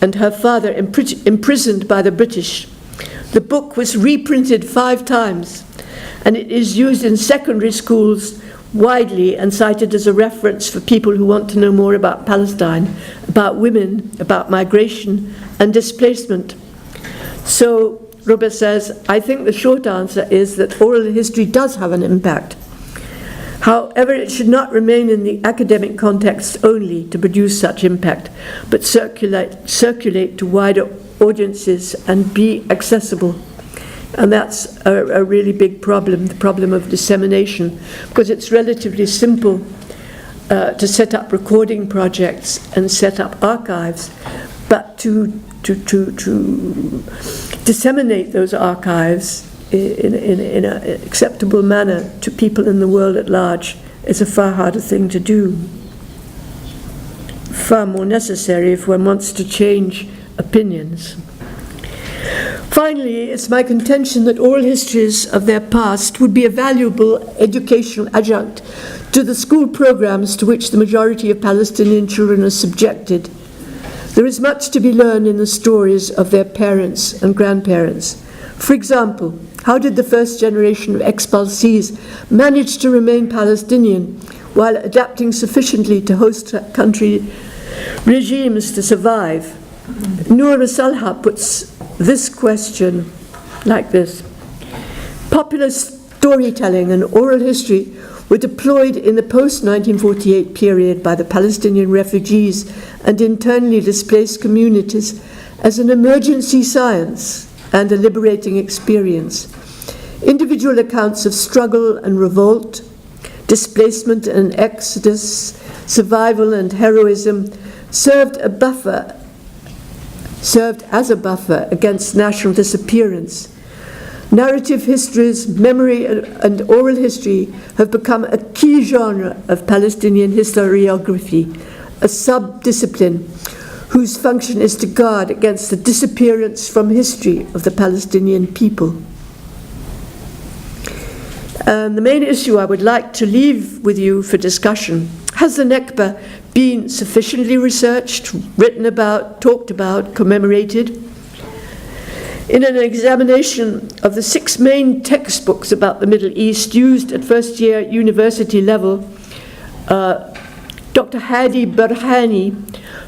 S2: and her father imprisoned by the British. The book was reprinted 5 times, and it is used in secondary schools widely and cited as a reference for people who want to know more about Palestine, about women, about migration and displacement." So Ruba says, I think the short answer is that oral history does have an impact. However, it should not remain in the academic context only to produce such impact, but circulate to wider audiences and be accessible. And that's a really big problem, the problem of dissemination, because it's relatively simple to set up recording projects and set up archives, but to disseminate those archives in an acceptable manner to people in the world at large is a far harder thing to do. Far more necessary if one wants to change opinions. Finally, it's my contention that oral histories of their past would be a valuable educational adjunct to the school programs to which the majority of Palestinian children are subjected. There is much to be learned in the stories of their parents and grandparents. For example, how did the first generation of expulsees manage to remain Palestinian while adapting sufficiently to host country regimes to survive? Noor Salha puts this question like this. Popular storytelling and oral history were deployed in the post-1948 period by the Palestinian refugees and internally displaced communities as an emergency science and a liberating experience. Individual accounts of struggle and revolt, displacement and exodus, survival and heroism served as a buffer against national disappearance. Narrative histories, memory and oral history have become a key genre of Palestinian historiography, a sub-discipline whose function is to guard against the disappearance from history of the Palestinian people. The main issue I would like to leave with you for discussion: has the Nakba been sufficiently researched, written about, talked about, commemorated? In an examination of the 6 main textbooks about the Middle East used at first-year university level, Dr. Hadi Barhani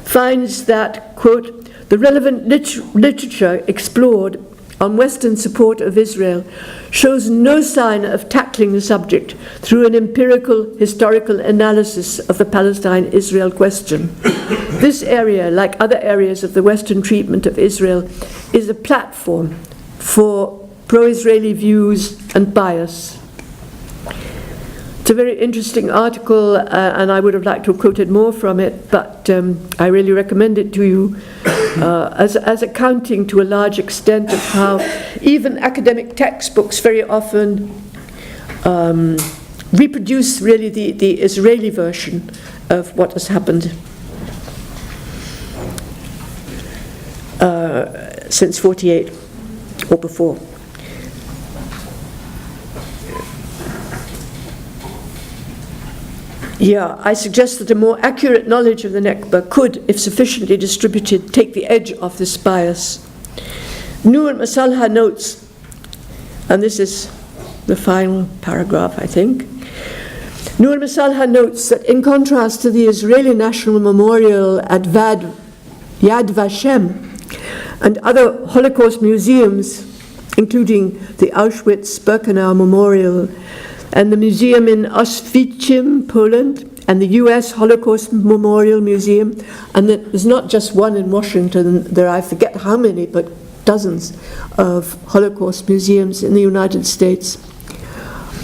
S2: finds that, quote, the relevant literature explored on Western support of Israel shows no sign of tackling the subject through an empirical historical analysis of the Palestine-Israel question. This area, like other areas of the Western treatment of Israel, is a platform for pro-Israeli views and bias. It's a very interesting article, and I would have liked to have quoted more from it, but I really recommend it to you as accounting to a large extent of how even academic textbooks very often reproduce really the Israeli version of what has happened since 48 or before. Yeah, I suggest that a more accurate knowledge of the Nakba could, if sufficiently distributed, take the edge off this bias. Nur Masalha notes, and this is the final paragraph, I think. Nur Masalha notes that in contrast to the Israeli National Memorial at Yad Vashem and other Holocaust museums, including the Auschwitz-Birkenau Memorial and the museum in Oświęcim, Poland, and the US Holocaust Memorial Museum, and there's not just one in Washington, there are, I forget how many, but dozens of Holocaust museums in the United States.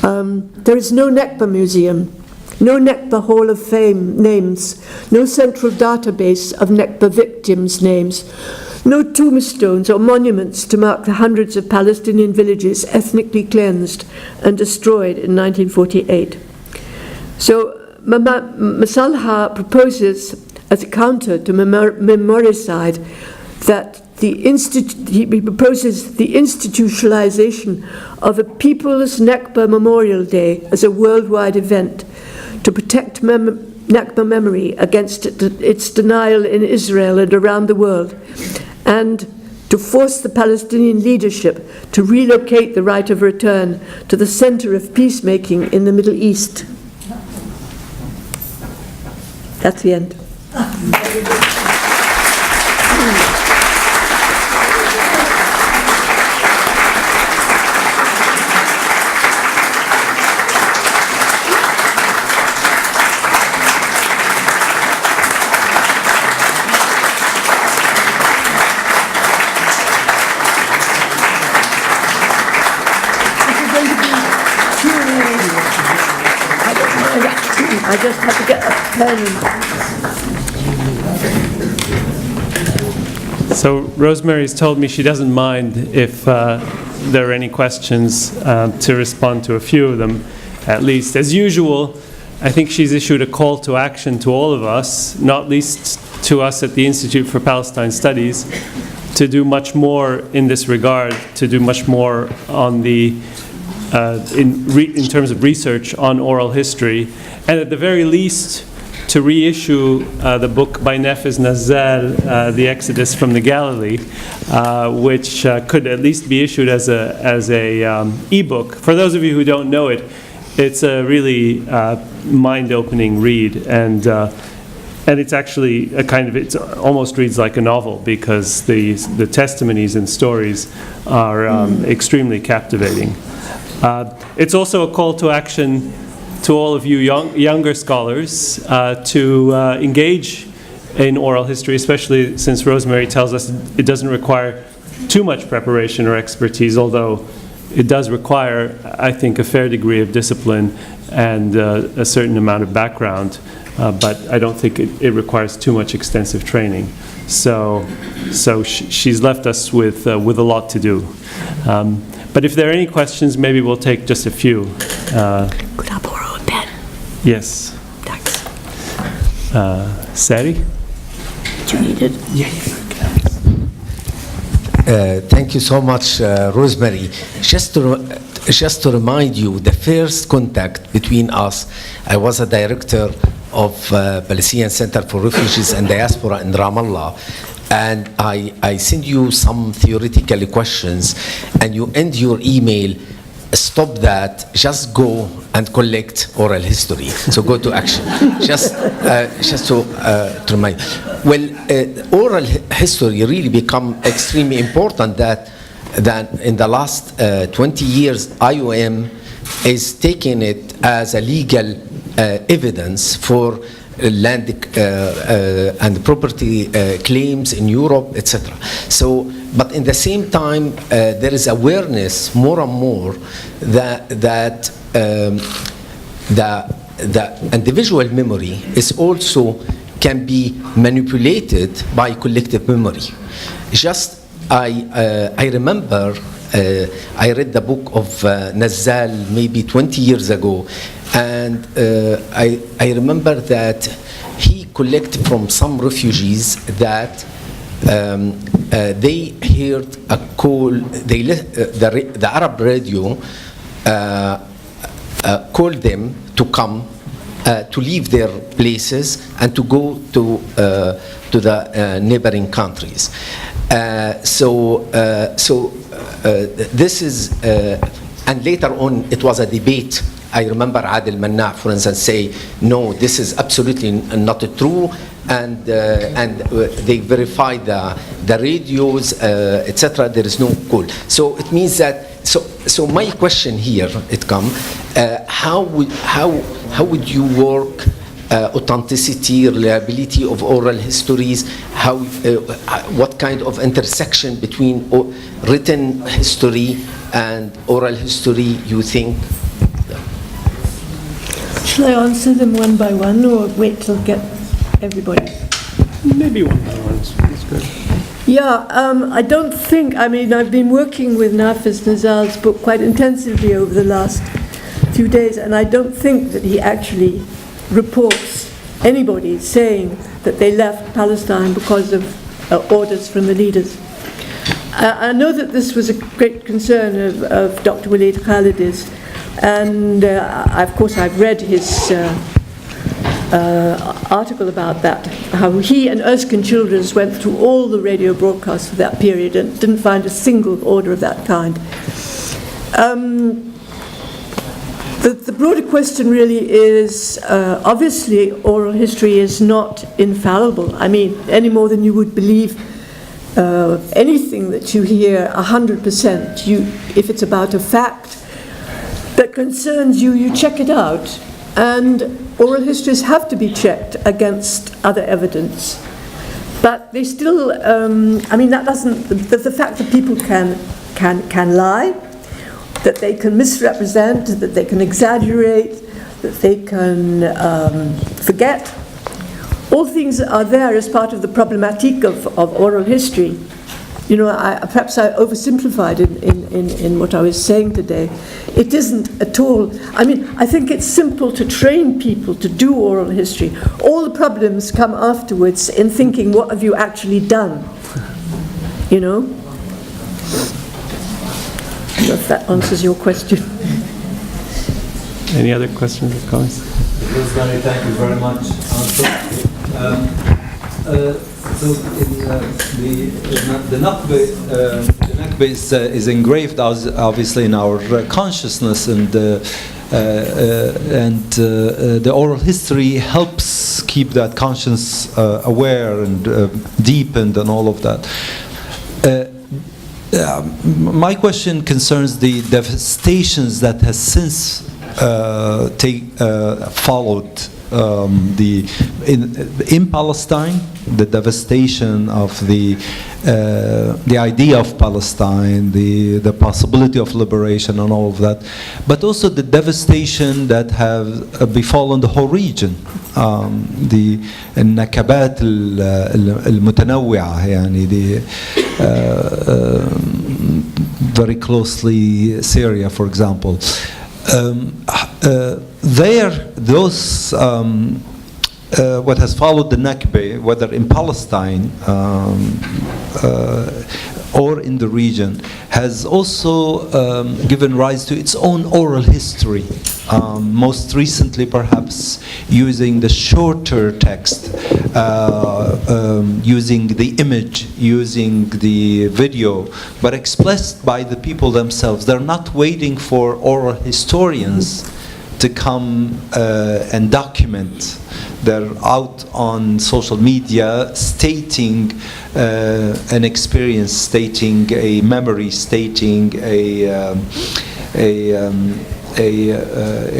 S2: There is no Nakba museum, no Nakba Hall of Fame names, no central database of Nakba victims' names, no tombstones or monuments to mark the hundreds of Palestinian villages ethnically cleansed and destroyed in 1948. So Masalha proposes, as a counter to memoricide, that he proposes the institutionalization of a People's Nakba Memorial Day as a worldwide event to protect Nakba memory against its denial in Israel and around the world, and to force the Palestinian leadership to relocate the right of return to the center of peacemaking in the Middle East. That's the end. I just have to get a pen.
S1: So Rosemary's told me she doesn't mind if there are any questions, to respond to a few of them, at least. As usual, I think she's issued a call to action to all of us, not least to us at the Institute for Palestine Studies, to do much more in this regard, to do much more on the in terms of research on oral history, and at the very least to reissue the book by Nefez Nazal, The Exodus from the Galilee, which could at least be issued as a ebook. For those of you who don't know it, it's a really mind-opening read, and it's actually a kind of, it almost reads like a novel, because the testimonies and stories are extremely captivating. It's also a call to action to all of you younger scholars to engage in oral history, especially since Rosemary tells us it doesn't require too much preparation or expertise, although it does require, I think, a fair degree of discipline and a certain amount of background, but I don't think it requires too much extensive training. So she's left us with a lot to do. But if there are any questions, maybe we'll take just a few.
S2: Could I borrow a pen?
S1: Yes.
S2: Thanks.
S1: Sayigh?
S2: Do you need it?
S1: Yeah.
S3: Thank you so much, Rosemary. Just to remind you, the first contact between us, I was a director of Palestinian Center for Refugees and Diaspora in Ramallah, and I send you some theoretical questions, and you end your email, stop that, just go and collect oral history. So go to action. just to remind. Well, oral history really become extremely important that in the last 20 years, IOM is taking it as a legal evidence for land and property claims in Europe, etc. So, but in the same time, there is awareness more and more that the individual memory is also can be manipulated by collective memory. Just I remember I read the book of Nazal maybe 20 years ago, and I remember that he collected from some refugees that they heard a call, the Arab radio called them to come, to leave their places and to go to the neighboring countries. This is, and later on it was a debate. I remember Adil Manna, for instance, say, no, this is absolutely not true, and they verified the radios, etc. There is no call. So it means that. So my question here, it comes, how would you work authenticity, reliability of oral histories? What kind of intersection between written history and oral history you think?
S2: Shall I answer them one by one, or wait till get everybody?
S1: Maybe one by one. That's good.
S2: Yeah, I don't think, I mean, I've been working with Nafis Nazal's book quite intensively over the last few days, and I don't think that he actually reports anybody saying that they left Palestine because of orders from the leaders. I know that this was a great concern of Dr. Walid Khalid's, and of course I've read his article about that, how he and Erskine Childers went through all the radio broadcasts for that period and didn't find a single order of that kind. The broader question really is, obviously oral history is not infallible. I mean, any more than you would believe anything that you hear 100%. If it's about a fact that concerns you, you check it out. And oral histories have to be checked against other evidence. But they still, I mean, that doesn't, the fact that people can lie, that they can misrepresent, that they can exaggerate, that they can forget, all things are there as part of the problematique of oral history. You know, perhaps I oversimplified in what I was saying today. It isn't at all. I mean, I think it's simple to train people to do oral history. All the problems come afterwards in thinking, what have you actually done? You know? I don't know if that answers your question.
S1: Any other questions or comments?
S4: Rosemary, thank you very much. So the Nakba is engraved obviously in our consciousness, and the oral history helps keep that conscience aware and deepened and all of that. My question concerns the devastations that has since followed in Palestine, the devastation of the idea of Palestine, the possibility of liberation and all of that, but also the devastation that have befallen the whole region. The النكبات المتنوعة يعني very closely Syria, for example. Those what has followed the Nakba, whether in Palestine or in the region, has also given rise to its own oral history. Most recently, perhaps, using the shorter text, using the image, using the video, but expressed by the people themselves. They're not waiting for oral historians to come and document. They're out on social media stating an experience, stating a memory, stating a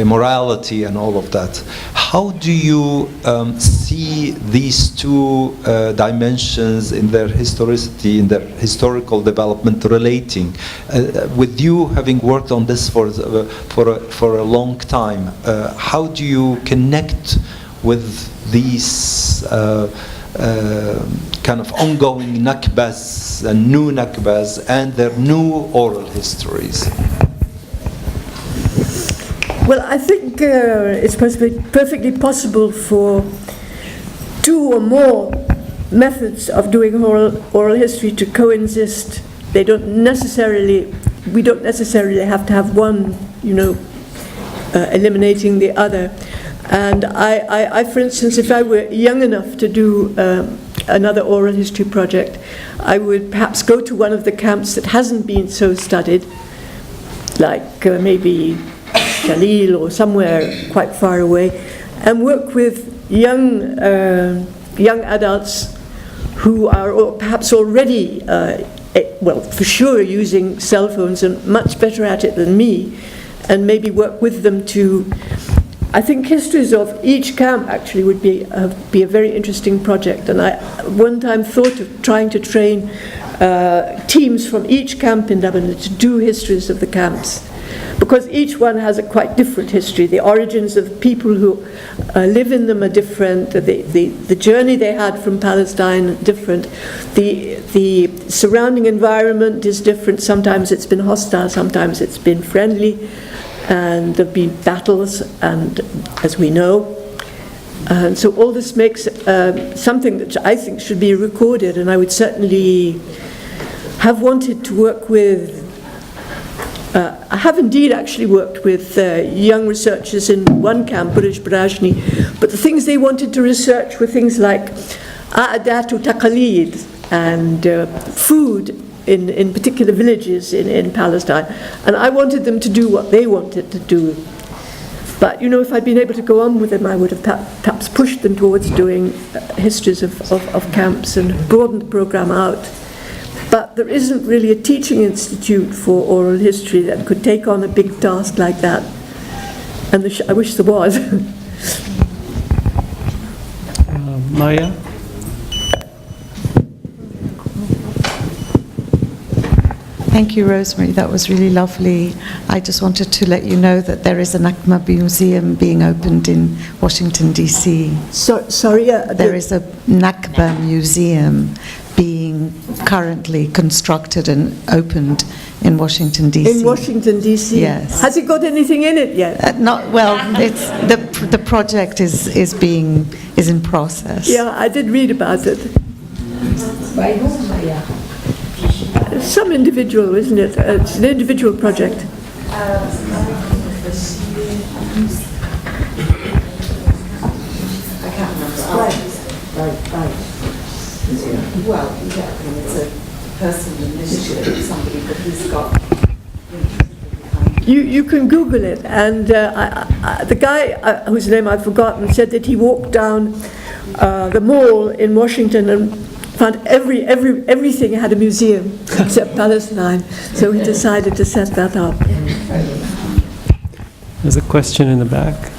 S4: morality and all of that. How do you see these two dimensions in their historicity, in their historical development relating? With you having worked on this for a long time, how do you connect with these kind of ongoing Nakbas and new Nakbas and their new oral histories?
S2: Well, I think it's perfectly possible for two or more methods of doing oral history to coexist. We don't necessarily have to have one, eliminating the other. And I, for instance, if I were young enough to do another oral history project, I would perhaps go to one of the camps that hasn't been so studied, like maybe Galilee or somewhere quite far away, and work with young adults who are perhaps already, for sure using cell phones and much better at it than me, and maybe work with them to. I think histories of each camp actually would be a very interesting project, and I one time thought of trying to train teams from each camp in Lebanon to do histories of the camps, because each one has a quite different history. The origins of people who live in them are different. The journey they had from Palestine different. The surrounding environment is different. Sometimes it's been hostile, sometimes it's been friendly, and there have been battles, and as we know. And so all this makes something that I think should be recorded, and I would certainly have wanted to work with. I have indeed actually worked with young researchers in one camp, Burj Barajni, but the things they wanted to research were things like a'adat u taqalid and food in particular villages in Palestine, and I wanted them to do what they wanted to do. But if I'd been able to go on with them, I would have perhaps pushed them towards doing histories of camps and broadened the program out. But there isn't really a teaching institute for oral history that could take on a big task like that. And I wish there was.
S1: Maya?
S5: Thank you, Rosemary. That was really lovely. I just wanted to let you know that there is a Nakba museum being opened in Washington, D.C.
S2: Sorry?
S5: There is a Nakba museum being currently constructed and opened in Washington, D.C.
S2: In Washington, D.C.?
S5: Yes.
S2: Has it got anything in it yet?
S5: Not well. It's the project is in process.
S2: Yeah, I did read about it. Some individual, isn't it? It's an individual project.
S5: Well, it's a personal initiative, somebody, but he's got.
S2: You can Google it, and the guy whose name I've forgotten said that he walked down the mall in Washington and found everything had a museum except Palestine, so he decided to set that up.
S1: There's a question in the back.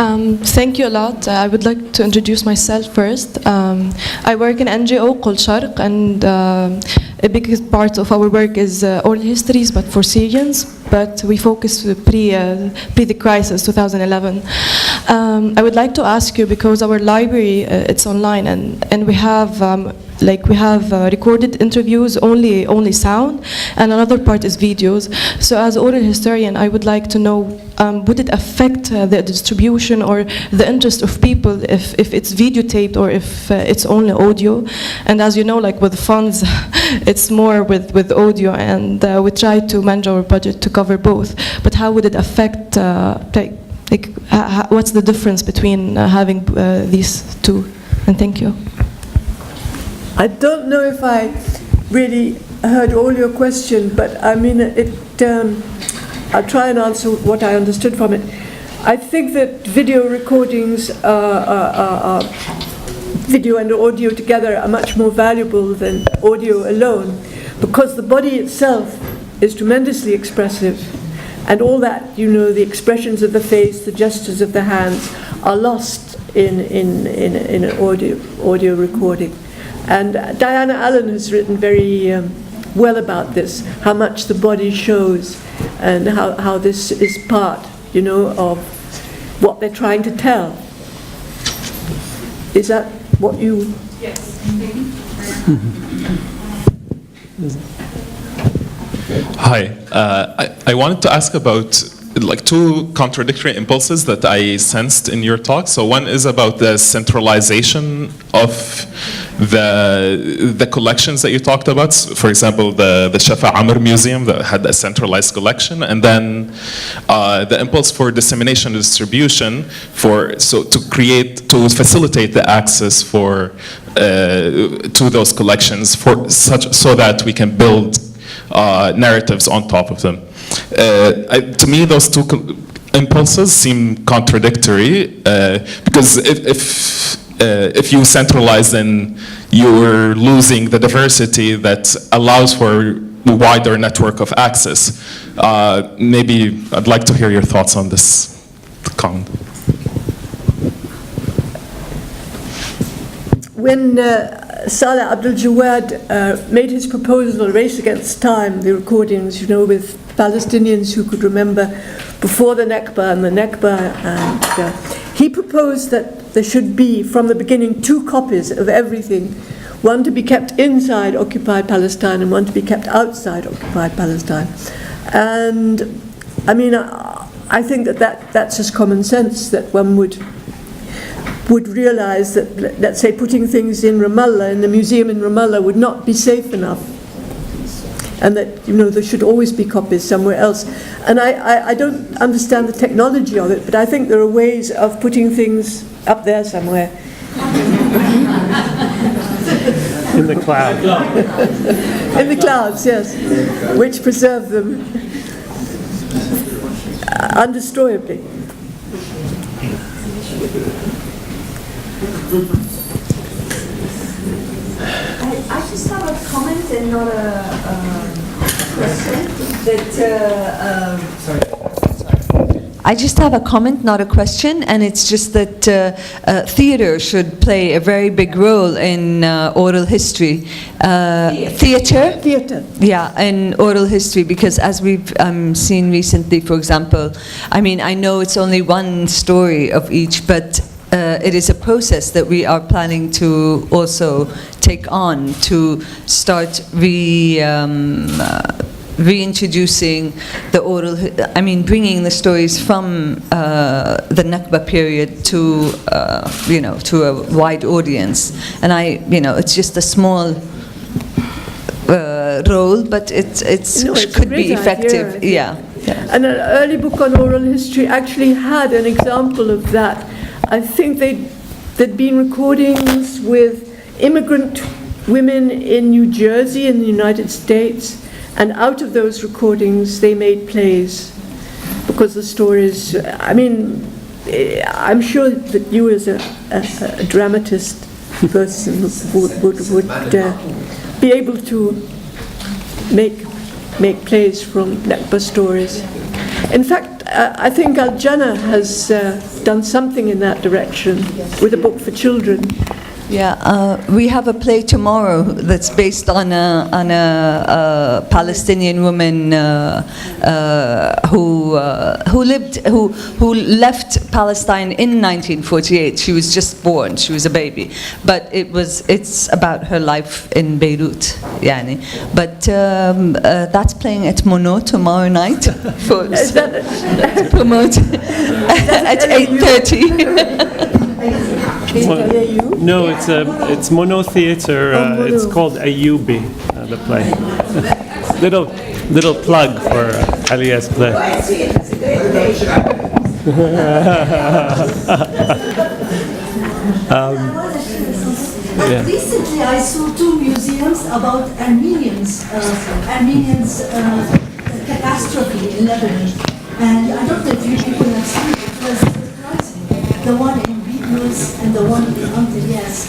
S6: Thank you a lot. I would like to introduce myself first. I work in NGO called Sharq, and a big part of our work is oral histories, but for Syrians. But we focus pre the crisis, 2011. I would like to ask you, because our library it's online, and we have recorded interviews, only sound, and another part is videos. So as an oral historian, I would like to know, would it affect the distribution or the interest of people if it's videotaped or if it's only audio? And as you know, like with funds, it's more with audio, and we try to manage our budget to cover both. But how would it affect, what's the difference between having these two? And thank you.
S2: I don't know if I really heard all your question, but I mean, I'll try and answer what I understood from it. I think that video recordings, video and audio together, are much more valuable than audio alone, because the body itself is tremendously expressive, and all that, the expressions of the face, the gestures of the hands, are lost in an audio recording. And Diana Allen has written very well about this, how much the body shows, and how this is part, of what they're trying to tell. Is that what you...
S6: Yes.
S7: Hi, I wanted to ask about two contradictory impulses that I sensed in your talk. So one is about the centralization of the collections that you talked about. For example, the Shafa Amr Museum that had a centralized collection, and then the impulse for dissemination and distribution to facilitate the access to those collections so that we can build narratives on top of them. To me, those two impulses seem contradictory because if you centralize, then you're losing the diversity that allows for a wider network of access. Maybe I'd like to hear your thoughts on this comment.
S2: When Saleh Abdul Jawad made his proposal, Race Against Time, the recordings, with Palestinians who could remember before the Nakba and the Nakba, and he proposed that there should be, from the beginning, 2 copies of everything, one to be kept inside occupied Palestine and one to be kept outside occupied Palestine. And I mean, I think that's just common sense, that one would realize that, let's say, putting things in Ramallah, in the museum in Ramallah, would not be safe enough, and that there should always be copies somewhere else. And I don't understand the technology of it, but I think there are ways of putting things up there somewhere.
S1: In the cloud.
S2: In the clouds, yes, which preserve them undestroyably.
S8: I just have a comment and not a question. I just have a comment, not a question, and it's just that theatre should play a very big role in oral history. Theatre?
S2: Theatre.
S8: Yeah, in oral history, because as we've seen recently, for example, I mean, I know it's only one story of each, but it is a process that we are planning to also take on to start reintroducing the oral, bringing the stories from the Nakba period to, to a wide audience. And it's just a small role, but it could be effective.
S2: Idea, yeah. And an early book on oral history actually had an example of that. I think there'd been recordings with immigrant women in New Jersey in the United States, and out of those recordings they made plays, because the stories, I'm sure that you as a dramatist person would be able to make plays from Nakba stories. In fact, I think Al Jannah has done something in that direction with a book for children.
S8: Yeah, we have a play tomorrow that's based on a Palestinian woman who left Palestine in 1948. She was just born. She was a baby, but it's about her life in Beirut. Yani. But that's playing at Mono tomorrow night for to promote at 8:30.
S1: No, it's Mono Theatre. It's called Ayubi, the play. little plug for Alia's play. Yeah.
S9: Recently, I saw two museums about Armenians' catastrophe in Lebanon, and I don't know if you people have seen it. It was surprising. The one in and the one in Antilles.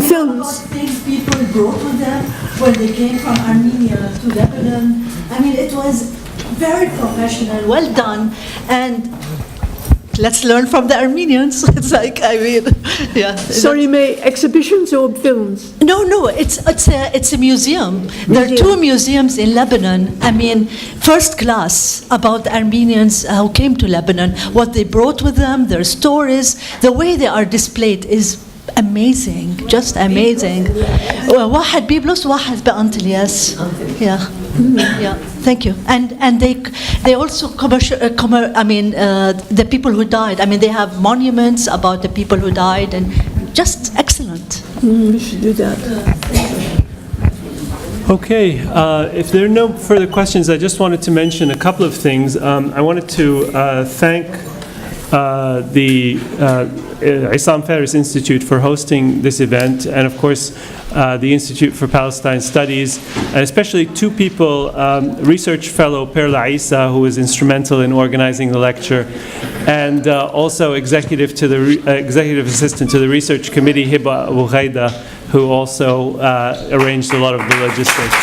S9: Films. Things people brought with them when they came from Armenia to Lebanon. I mean, it was very professional, well done, and let's learn from the Armenians. It's like, I mean, yeah.
S2: Sorry, May, exhibitions or films?
S9: No, it's a museum. There are two museums in Lebanon. I mean, first class about the Armenians who came to Lebanon, what they brought with them, their stories, the way they are displayed is amazing, just amazing. واحد بيبلس واحد بأنطلياس. Yeah. Yeah, thank you. And they also the people who died. I mean, they have monuments about the people who died, and just excellent.
S2: We should do that.
S1: Okay, if there are no further questions, I just wanted to mention a couple of things. I wanted to thank the Issam Faris Institute for hosting this event, and of course the Institute for Palestine Studies, and especially two people, research fellow Perla Isa, who was instrumental in organizing the lecture, and also executive assistant to the research committee, Hiba Abu Ghaida, who also arranged a lot of the logistics.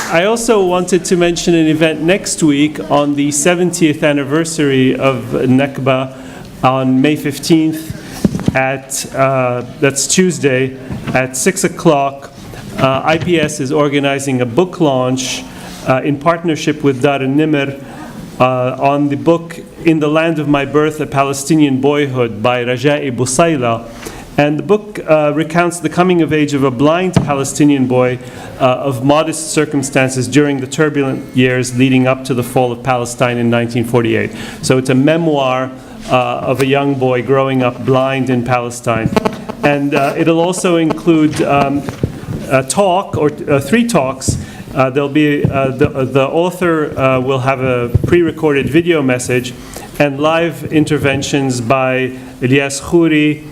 S1: I also wanted to mention an event next week on the 70th anniversary of Nakba on May 15th that's Tuesday at 6 o'clock. IPS is organizing a book launch in partnership with Dar al-Nimr on the book In the Land of My Birth, A Palestinian Boyhood by Raja'i Busayla. And the book recounts the coming of age of a blind Palestinian boy of modest circumstances during the turbulent years leading up to the fall of Palestine in 1948. So it's a memoir of a young boy growing up blind in Palestine. And it'll also include a talk or three talks. There'll be the author will have a pre-recorded video message and live interventions by Ilyas Khouri,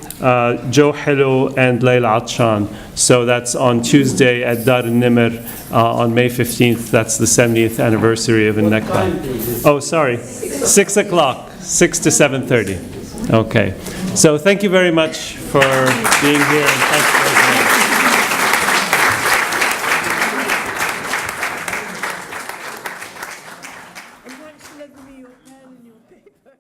S1: Joe Hello, and Layla Atshan. So that's on Tuesday at Dar al-Nimr on May 15th. That's the 70th anniversary of Nakba. Oh, sorry, 6 o'clock, 6 to 7:30. Okay. So thank you very much for being here, and thanks for listening.
S2: And thanks for letting me your pen and your paper.